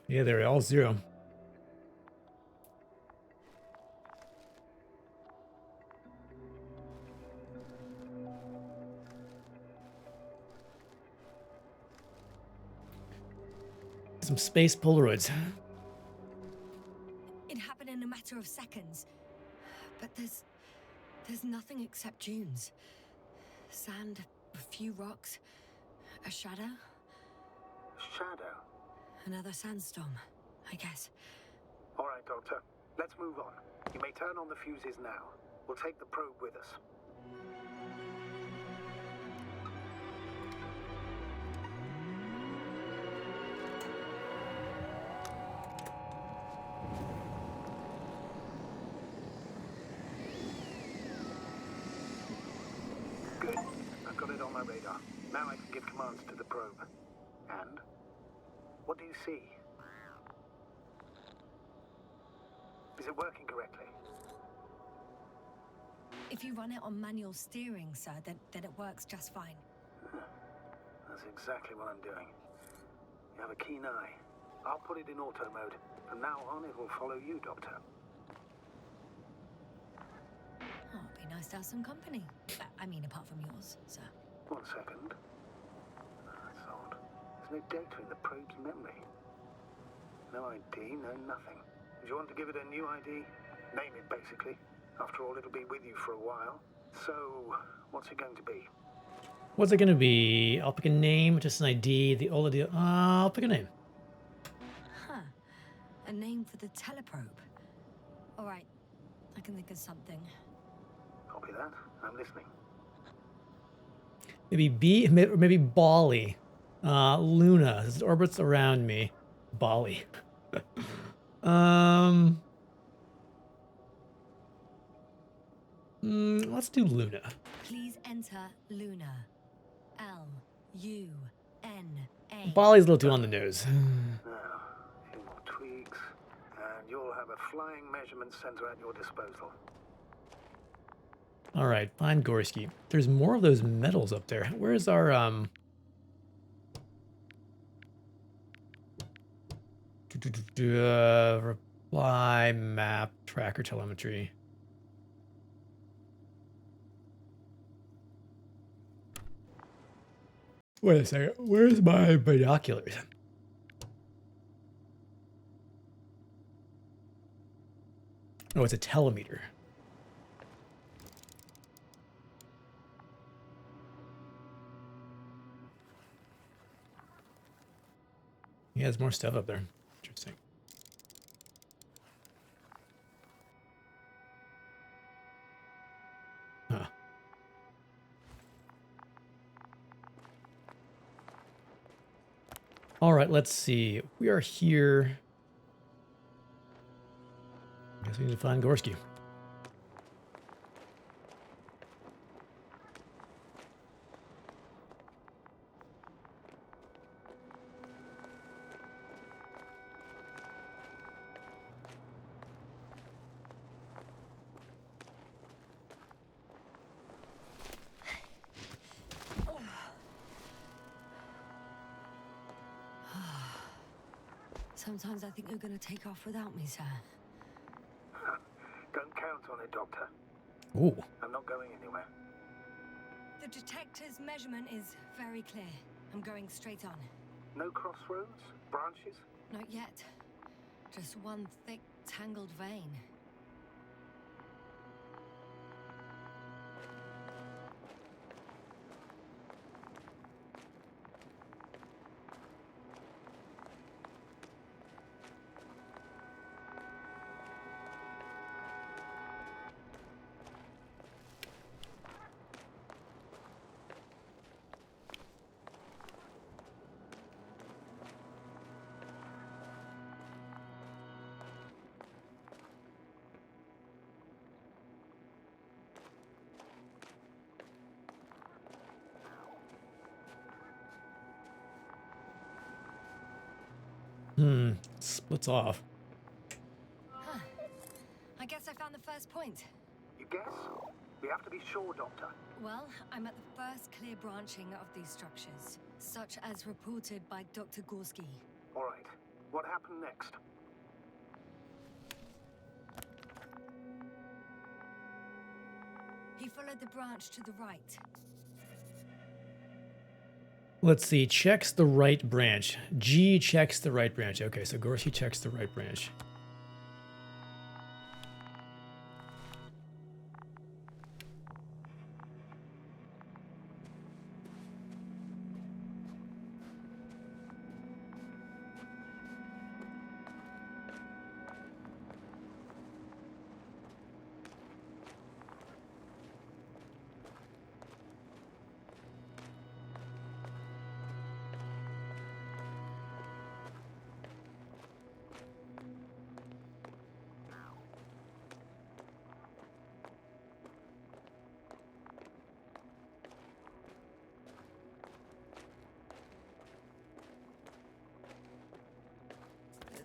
Yeah, they're all 0. Some space Polaroids. It happened in a matter of seconds. But there's nothing except dunes. Sand, a few rocks, a shadow. Shadow? Another sandstorm, I guess. All right, Doctor. Let's move on. You may turn on the fuses now. We'll take the probe with us. Good. I've got it on my radar. Now I can give commands to the probe. And? What do you see? Is it working correctly? If you run it on manual steering, sir, then it works just fine. That's exactly what I'm doing. You have a keen eye. I'll put it in auto mode. From now on, it will follow you, Doctor. Oh, it'd be nice to have some company. I mean, apart from yours, sir. 1 second. That's odd. There's no data in the probe's memory. No ID, no nothing. Do you want to give it a new ID? Name it, basically. After all, it'll be with you for a while. So, what's it going to be? What's it going to be? I'll pick a name, just an ID, I'll pick a name. Huh. A name for the teleprobe. All right. I can think of something. Copy that. I'm listening. Maybe Bali. Luna. It orbits around me. Bali. Let's do Luna. Please enter Luna. L-U-N-A. Bali's a little too on the nose. Now, a few more tweaks. And you'll have a flying measurement center at your disposal. All right, find Gorski. There's more of those metals up there. Where's our reply map tracker telemetry? Wait a second. Where's my binoculars? Oh, it's a telemeter. He has more stuff up there. Interesting. Huh. All right, let's see. We are here. I guess we need to find Gorski. Sometimes I think you're gonna take off without me, sir. Don't count on it, Doctor. Ooh. I'm not going anywhere. The detector's measurement is very clear. I'm going straight on. No crossroads? Branches? Not yet. Just one thick, tangled vein. Splits off. Huh. I guess I found the first point. You guess? We have to be sure, Doctor. Well, I'm at the first clear branching of these structures, such as reported by Dr. Gorski. All right. What happened next? He followed the branch to the right. Let's see. Checks the right branch. G checks the right branch. Okay, so Gorski checks the right branch.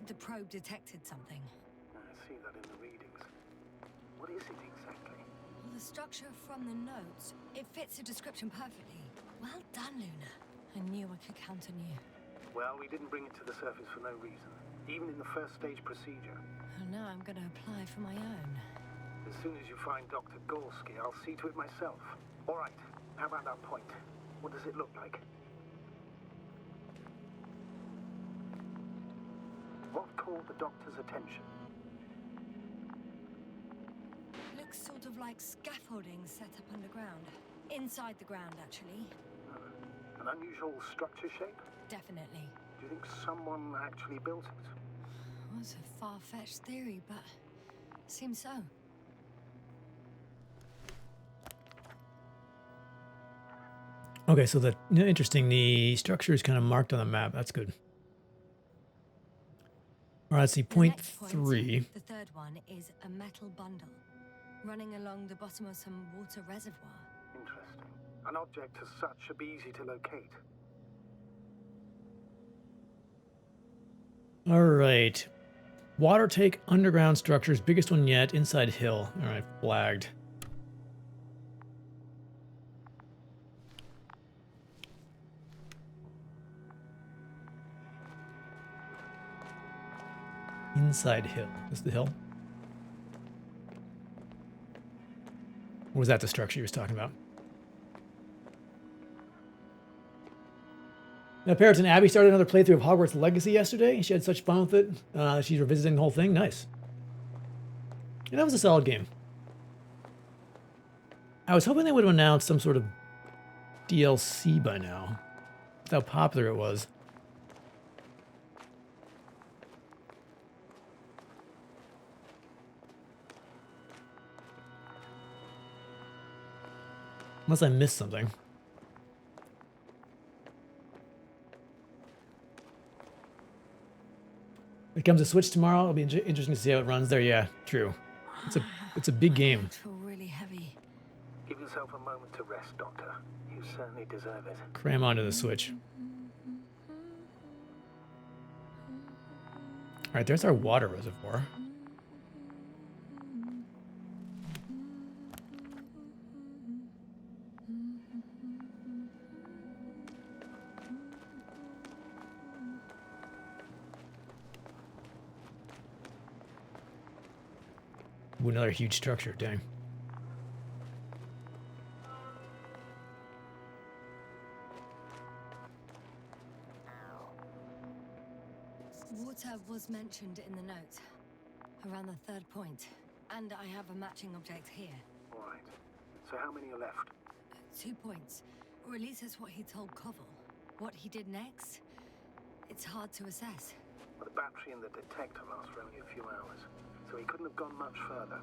The probe detected something. I see that in the readings. What is it exactly? Well, the structure from the notes, it fits the description perfectly. Well done, Luna. I knew I could count on you. Well, we didn't bring it to the surface for no reason. Even in the first stage procedure. And now I'm gonna apply for my own. As soon as you find Dr. Gorski, I'll see to it myself. All right. How about that point? What does it look like? What caught the doctor's attention? Looks sort of like scaffolding set up underground. Inside the ground, actually. An unusual structure shape? Definitely. Do you think someone actually built it? Well, it's a far-fetched theory, but seems so. Okay, so interesting. The structure is kind of marked on the map. That's good. All right, let's see. The Point next point, 3. the third one, is a metal bundle running along the bottom of some water reservoir. Interesting. An object as such should be easy to locate. All right. Water take underground structures, biggest one yet, inside hill. All right, flagged. Inside hill. This is the hill? Or was that the structure you was talking about? Now, Parrots and Abby started another playthrough of Hogwarts Legacy yesterday. She had such fun with it. She's revisiting the whole thing. Nice. And that was a solid game. I was hoping they would have announced some sort of DLC by now. That's how popular it was. Unless I missed something. It comes to Switch tomorrow. It'll be interesting to see how it runs there. Yeah, true. It's a big game. I feel really heavy. Give yourself a moment to rest, Doctor. You certainly deserve it. Cram onto the Switch. All right, there's our water reservoir. Ooh, another huge structure, dang. Water was mentioned in the note, around the third point. And I have a matching object here. All right. So how many are left? 2 points. Or at least that's what he told Koval. What he did next, it's hard to assess. Well, the battery and the detector last for only a few hours, so he couldn't have gone much further.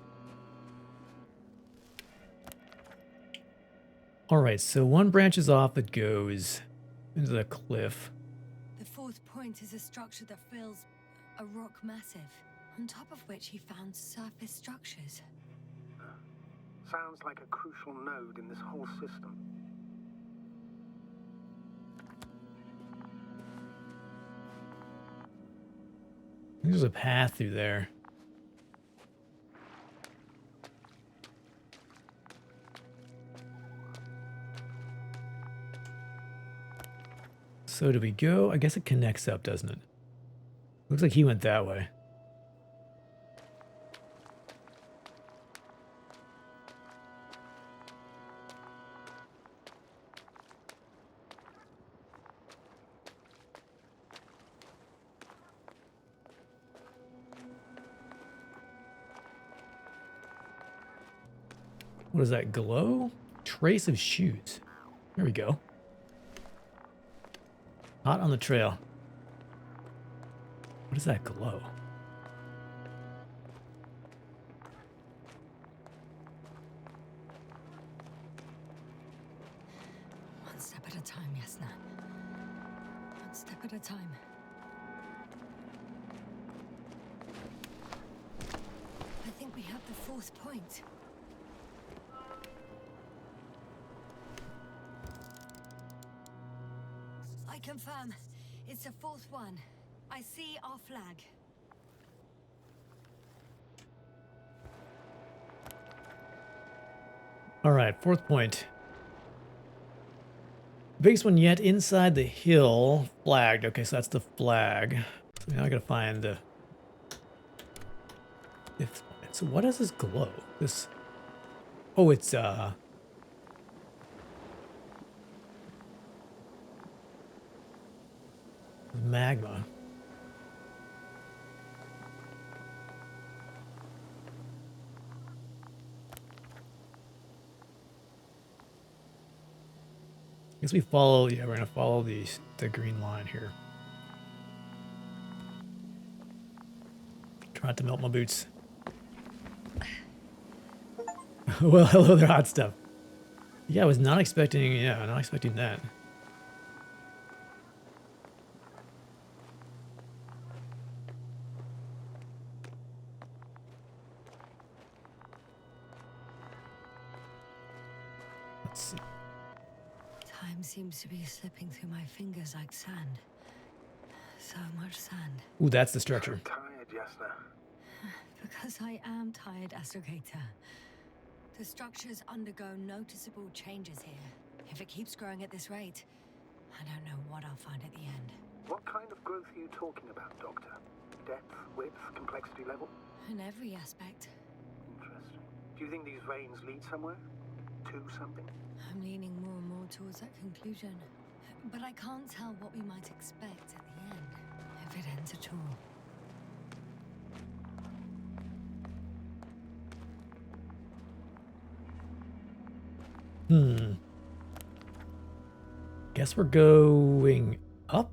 All right, so one branches off that goes into the cliff. The fourth point is a structure that fills a rock massive, on top of which he found surface structures. Sounds like a crucial node in this whole system. There's a path through there. So do we go? I guess it connects up, doesn't it? Looks like he went that way. What is that glow? Trace of shoes. There we go. Hot on the trail. What is that glow? One step at a time, Yasna. One step at a time. I think we have the fourth point. I confirm. It's the fourth one. I see our flag. All right, fourth point. Biggest one yet inside the hill. Flagged. Okay, so that's the flag. So now I gotta find the fifth point. So what is this glow? This. Oh, it's magma. I guess we follow, yeah, we're gonna follow the green line here. Try not to melt my boots. Well, hello there, hot stuff. Yeah, I was not expecting, not expecting that. Let's see. Time seems to be slipping through my fingers like sand. So much sand. Ooh, that's the structure. Tired Jasna? Because I am tired, Astrogator. The structures undergo noticeable changes here. If it keeps growing at this rate, I don't know what I'll find at the end. What kind of growth are you talking about, Doctor? Depth, width, complexity level? In every aspect. Interesting. Do you think these veins lead somewhere? To something? I'm leaning more and more towards that conclusion. But I can't tell what we might expect at the end, if it ends at all. Guess we're going up?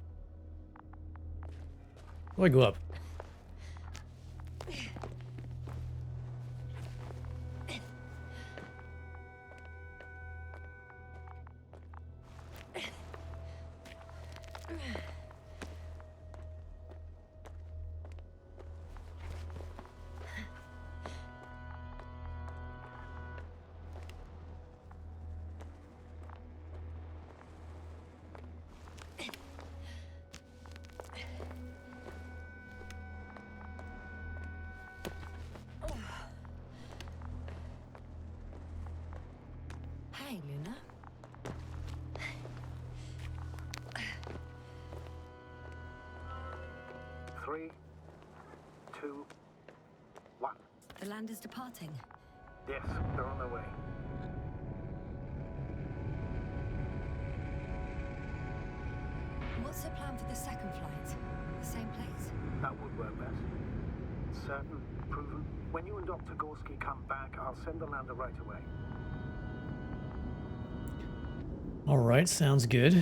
Why go up? Hey, Luna. Three, two, one. The land is departing. Yes, they're on their way. What's the plan for the second flight? The same place? That would work best. Certain, proven. When you and Dr. Gorski come back, I'll send the lander right away. All right, sounds good.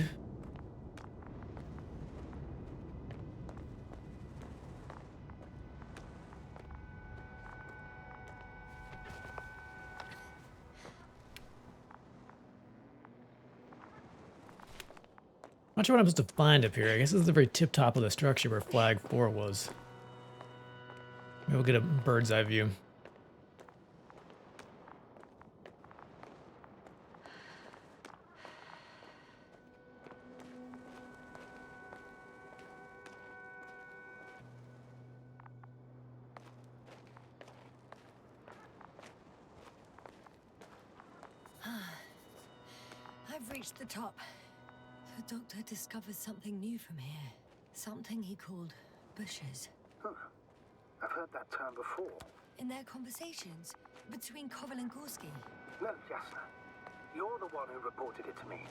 Not sure what I'm supposed to find up here. I guess this is the very tip top of the structure where Flag 4 was. Maybe we'll get a bird's eye view. I've reached the top. The doctor discovered something new from here. Something he called bushes. Huh. I've heard that term before. In their conversations between Koval and Gorski. No, Jasna. You're the one who reported it to me.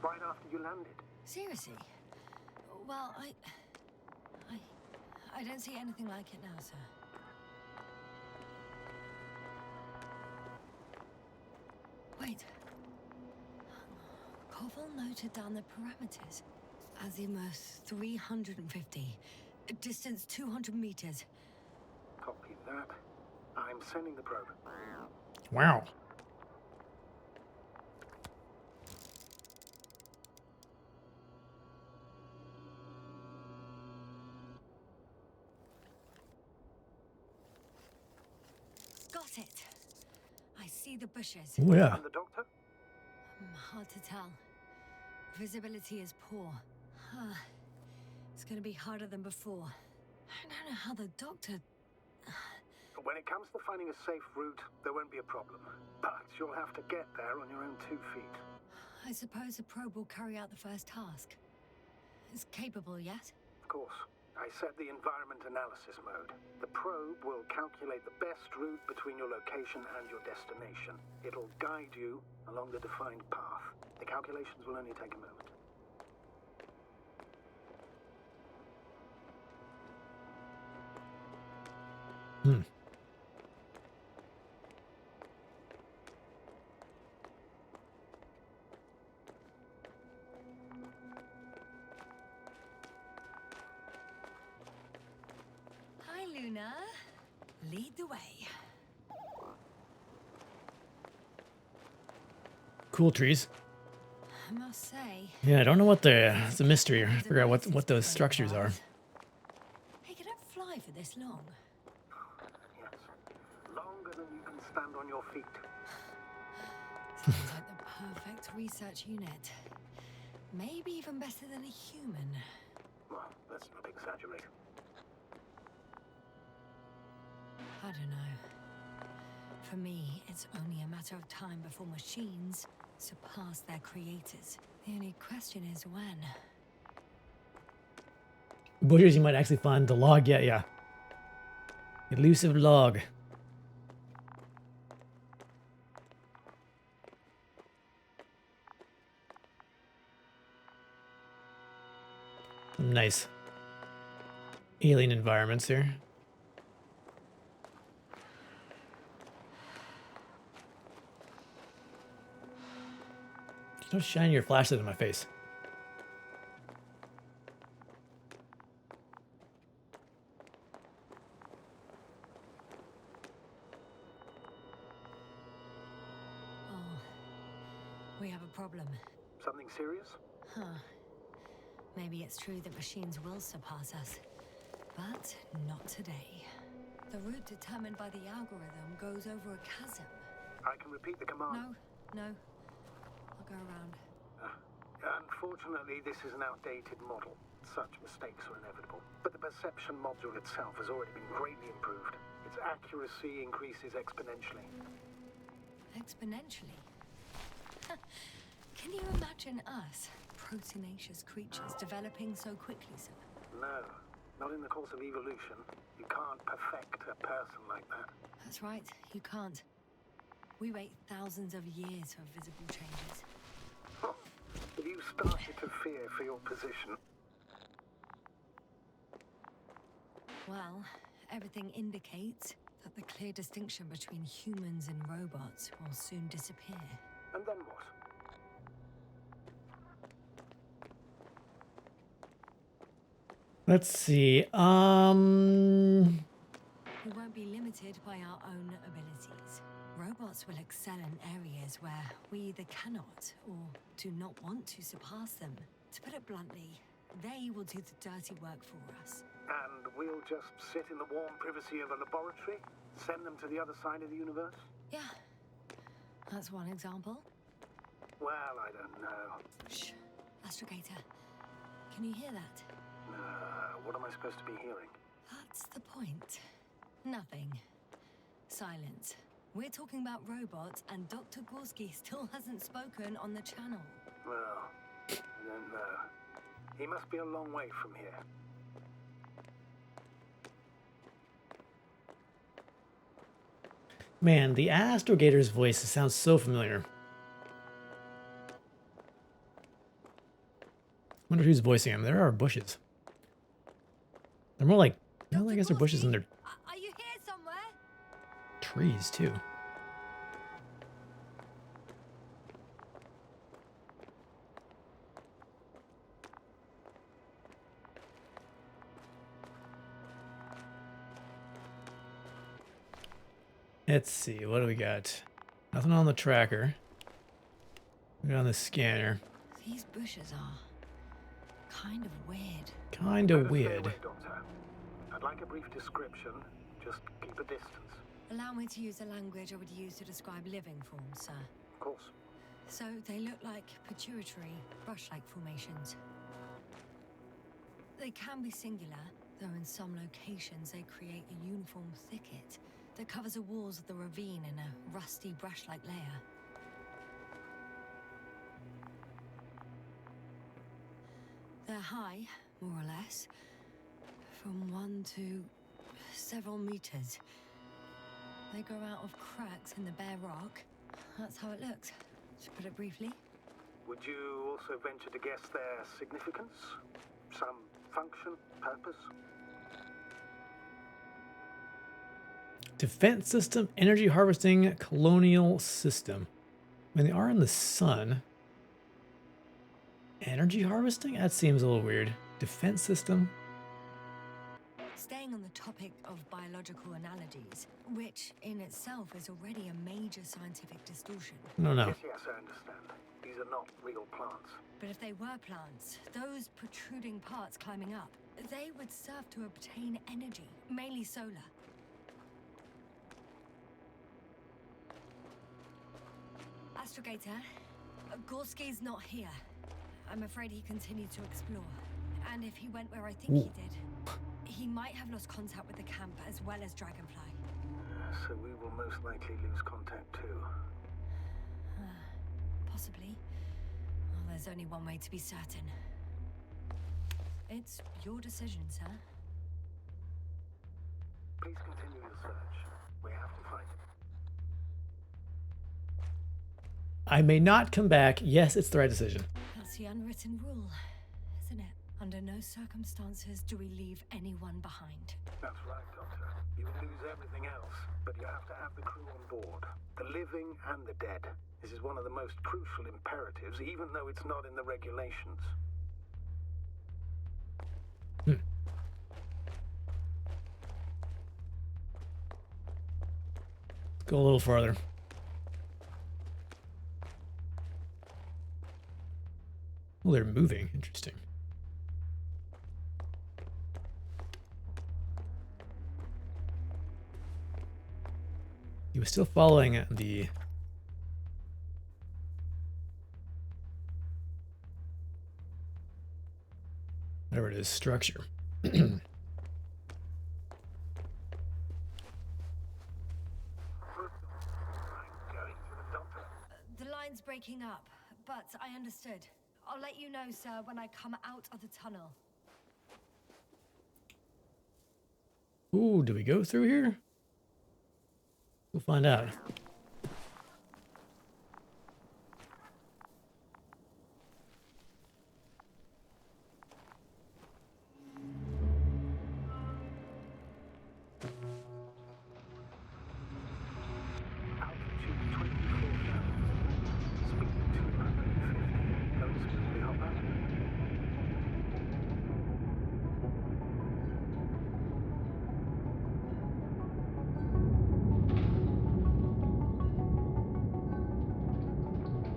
Right after you landed. Seriously? Well, I don't see anything like it now, sir. Wait. Koval noted down the parameters. Azimuth 350. Distance 200 meters. Copy that. I'm sending the probe. Wow. Got it. I see the bushes. Oh, yeah. And the doctor? Hard to tell. Visibility is poor. It's gonna be harder than before. I don't know how the doctor... When it comes to finding a safe route, there won't be a problem. But you'll have to get there on your own 2 feet. I suppose the probe will carry out the first task. It's capable yet? Of course. I set the environment analysis mode. The probe will calculate the best route between your location and your destination. It'll guide you along the defined path. The calculations will only take a moment. Hi, Luna. Lead the way. Cool trees. I must say... Yeah, I don't know what it's a mystery. Figure out what those structures are. Hey, can it fly for this long? Yes. Longer than you can stand on your feet. Sounds like the perfect research unit. Maybe even better than a human. Well, let's not exaggerate. I don't know. For me, it's only a matter of time before machines surpass their creators. The only question is when. Bushes, you might actually find the log. Yeah. Elusive log. Some nice alien environments here. Don't shine your flashlight in my face. Oh, we have a problem. Something serious? Huh. Maybe it's true that machines will surpass us, but not today. The route determined by the algorithm goes over a chasm. I can repeat the command. No. I'll go around. Unfortunately, this is an outdated model. Such mistakes are inevitable. But the perception module itself has already been greatly improved. Its accuracy increases exponentially. Exponentially? Can you imagine us, proteinaceous creatures, developing so quickly, sir? No, not in the course of evolution. You can't perfect a person like that. That's right, you can't. We wait thousands of years for visible changes. Have you started to fear for your position? Well, everything indicates that the clear distinction between humans and robots will soon disappear. And then what? Let's see. We won't be limited by our own abilities. Robots will excel in areas where we either cannot or do not want to surpass them. To put it bluntly, they will do the dirty work for us. And we'll just sit in the warm privacy of a laboratory? Send them to the other side of the universe? Yeah, that's one example. Well, I don't know. Shh, Astrogator, can you hear that? What am I supposed to be hearing? That's the point. Nothing. Silence. We're talking about robots, and Dr. Gorski still hasn't spoken on the channel. Well, I don't know. He must be a long way from here. Man, the Astrogator's voice sounds so familiar. I wonder who's voicing him. There are bushes. They're more like, well, I guess they're bushes and they're Are you here somewhere? trees too. Let's see, what do we got? Nothing on the tracker. We're on the scanner. These bushes are kind of weird. Kind of Better stay weird. away, Doctor. I'd like a brief description. Just keep a distance. Allow me to use the language I would use to describe living forms, sir. Of course. So they look like pituitary, brush-like formations. They can be singular, though in some locations they create a uniform thicket that covers the walls of the ravine in a rusty brush-like layer. They're high, more or less, from 1 to several meters. They grow out of cracks in the bare rock. That's how it looks, to put it briefly. Would you also venture to guess their significance? Some function, purpose? Defense system, energy harvesting, colonial system. When they are in the sun. Energy harvesting? That seems a little weird. Defense system? Staying on the topic of biological analogies, which in itself is already a major scientific distortion. I don't know. Yes, I understand. These are not real plants. But if they were plants, those protruding parts climbing up, they would serve to obtain energy, mainly solar. Astrogator, Gorski's not here. I'm afraid he continued to explore. And if he went where I think he did, he might have lost contact with the camp as well as Dragonfly. so we will most likely lose contact too. Possibly. Well, there's only one way to be certain. It's your decision, sir. Please continue your search. We have to find him. I may not come back. Yes, it's the right decision. That's the unwritten rule, isn't it? Under no circumstances do we leave anyone behind. That's right, Doctor. You will lose everything else, but you have to have the crew on board. The living and the dead. This is one of the most crucial imperatives, even though it's not in the regulations. Go a little farther. Well, they're moving. Interesting. He was still following the... whatever it is, structure. The line's breaking up, but I understood. I'll let you know, sir, when I come out of the tunnel. Ooh, do we go through here? We'll find out. Altitude 24,000. Speed 250. Going smoothly, Hopper.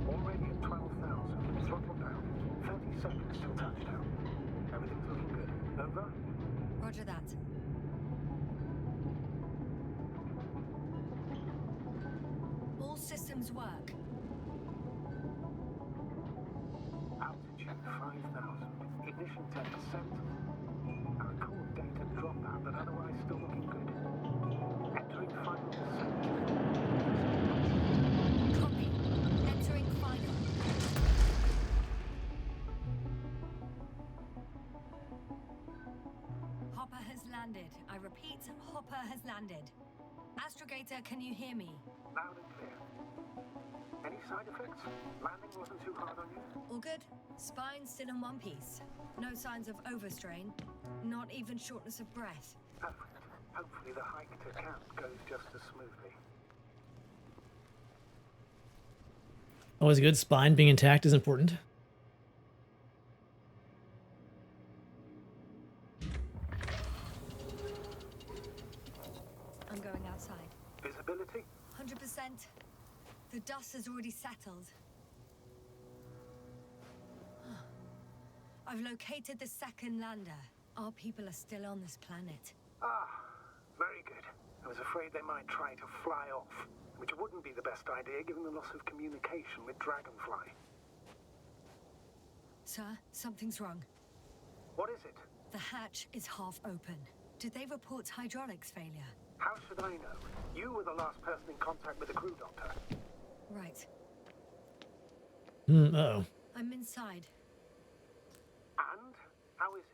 Already at 12,000. Throttle down. 30 seconds till touchdown. Everything's looking good. Over? Roger that. All systems work. Altitude 5,000. Ignition 10%. I record data dropout, but otherwise still looking good. Entering final descent. Copy. Entering final. Hopper has landed. I repeat, Hopper has landed. Astrogator, can you hear me? Loud and clear. Any side effects? Landing wasn't too hard on you? All good? Spine still in one piece. No signs of overstrain. Not even shortness of breath. Perfect. Hopefully the hike to camp goes just as smoothly. Always good. Spine being intact is important. I'm going outside. Visibility? 100%. The dust has already settled. I've located the second lander. Our people are still on this planet. Ah, very good. I was afraid they might try to fly off, which wouldn't be the best idea given the loss of communication with Dragonfly. Sir, something's wrong. What is it? The hatch is half open. Did they report hydraulics failure? How should I know? You were the last person in contact with the crew, Doctor. Right. Uh-oh. I'm inside. And? How is it?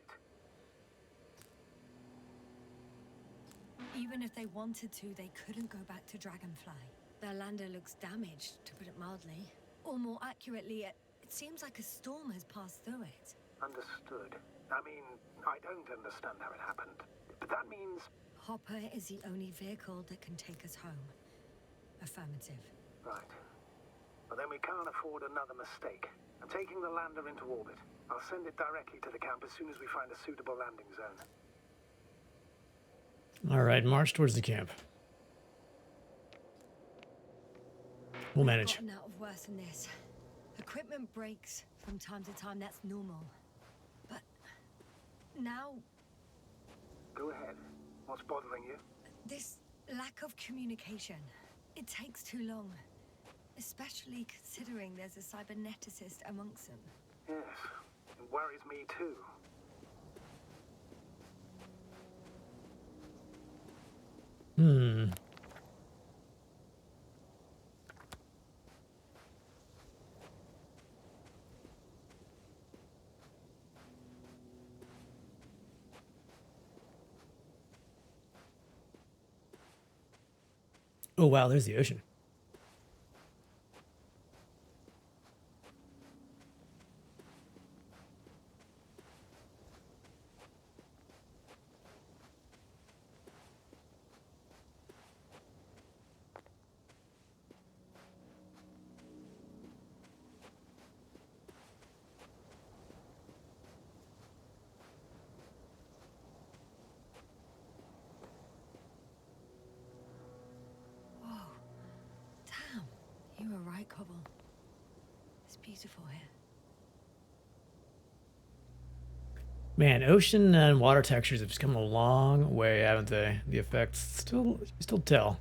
Even if they wanted to, they couldn't go back to Dragonfly. Their lander looks damaged, to put it mildly. Or more accurately, it seems like a storm has passed through it. Understood. I mean, I don't understand how it happened. But that means... Hopper is the only vehicle that can take us home. Affirmative. Right. Well, then we can't afford another mistake. I'm taking the lander into orbit. I'll send it directly to the camp as soon as we find a suitable landing zone. All right, march towards the camp. We'll manage. Gotten out of worse than this. Equipment breaks from time to time, that's normal. But now... Go ahead. What's bothering you? This lack of communication. It takes too long. Especially considering there's a cyberneticist amongst them. Yes, it worries me too. Oh, wow, there's the ocean. Whoa. Damn. You were right, Cobble. It's beautiful here. Man, ocean and water textures have just come a long way, haven't they? The effects still, you still tell.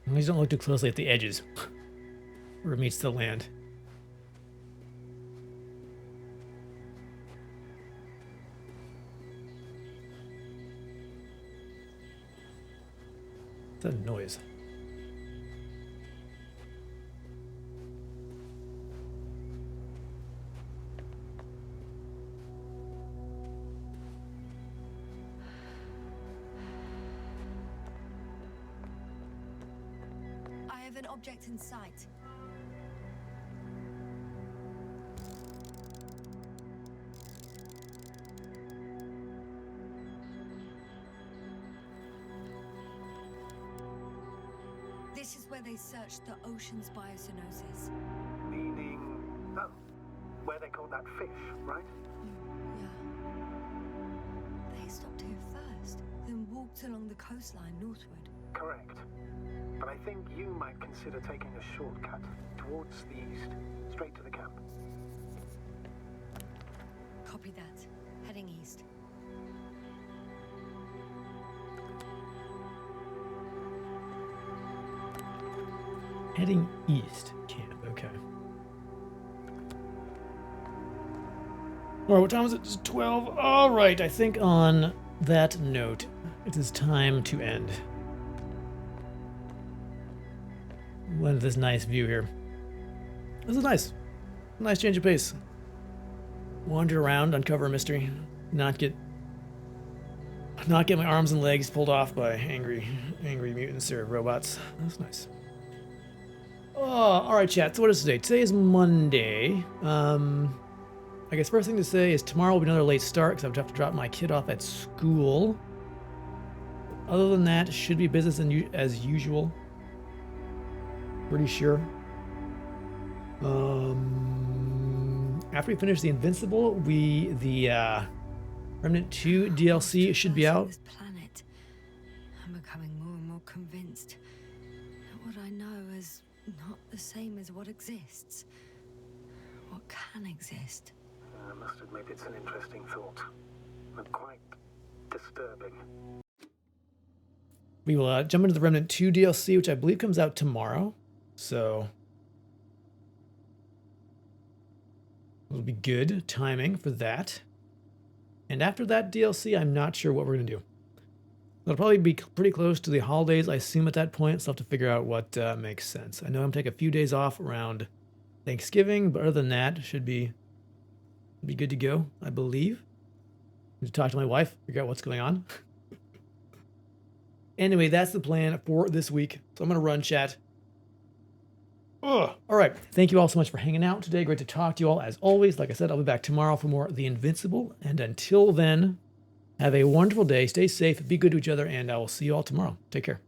Please don't look too closely at the edges where it meets the land. What's that noise? I have an object in sight. This is where they searched the ocean's biosynosis. Meaning, oh, where they caught that fish, right? Yeah. They stopped here first, then walked along the coastline northward. Correct. But I think you might consider taking a shortcut towards the east, straight to the camp. Copy that. Heading east. Heading east, camp, okay. All right, what time is it? It's 12. All right, I think on that note, it is time to end. Look at this nice view here. This is nice. Nice change of pace. Wander around, uncover a mystery, not get my arms and legs pulled off by angry mutants or robots. That's nice. Oh, all right, chat. So what is today? Today is Monday. I guess first thing to say is tomorrow will be another late start because I have to drop my kid off at school. Other than that, it should be business as usual. Pretty sure. After we finish the Invincible, the Remnant 2 DLC should be out. This planet. I'm becoming more and more convinced that what I know is not the same as what exists. What can exist. I must admit it's an interesting thought, and quite disturbing. We will jump into the Remnant 2 DLC, which I believe comes out tomorrow. So it'll be good timing for that. And after that DLC, I'm not sure what we're going to do. It'll probably be pretty close to the holidays, I assume, at that point. So I'll have to figure out what makes sense. I know I'm taking a few days off around Thanksgiving, but other than that, it should be good to go, I believe. I need to talk to my wife, figure out what's going on. Anyway, that's the plan for this week. So I'm going to run, chat. Ugh. All right. Thank you all so much for hanging out today. Great to talk to you all as always. Like I said, I'll be back tomorrow for more The Invincible. And until then, have a wonderful day. Stay safe. Be good to each other. And I will see you all tomorrow. Take care.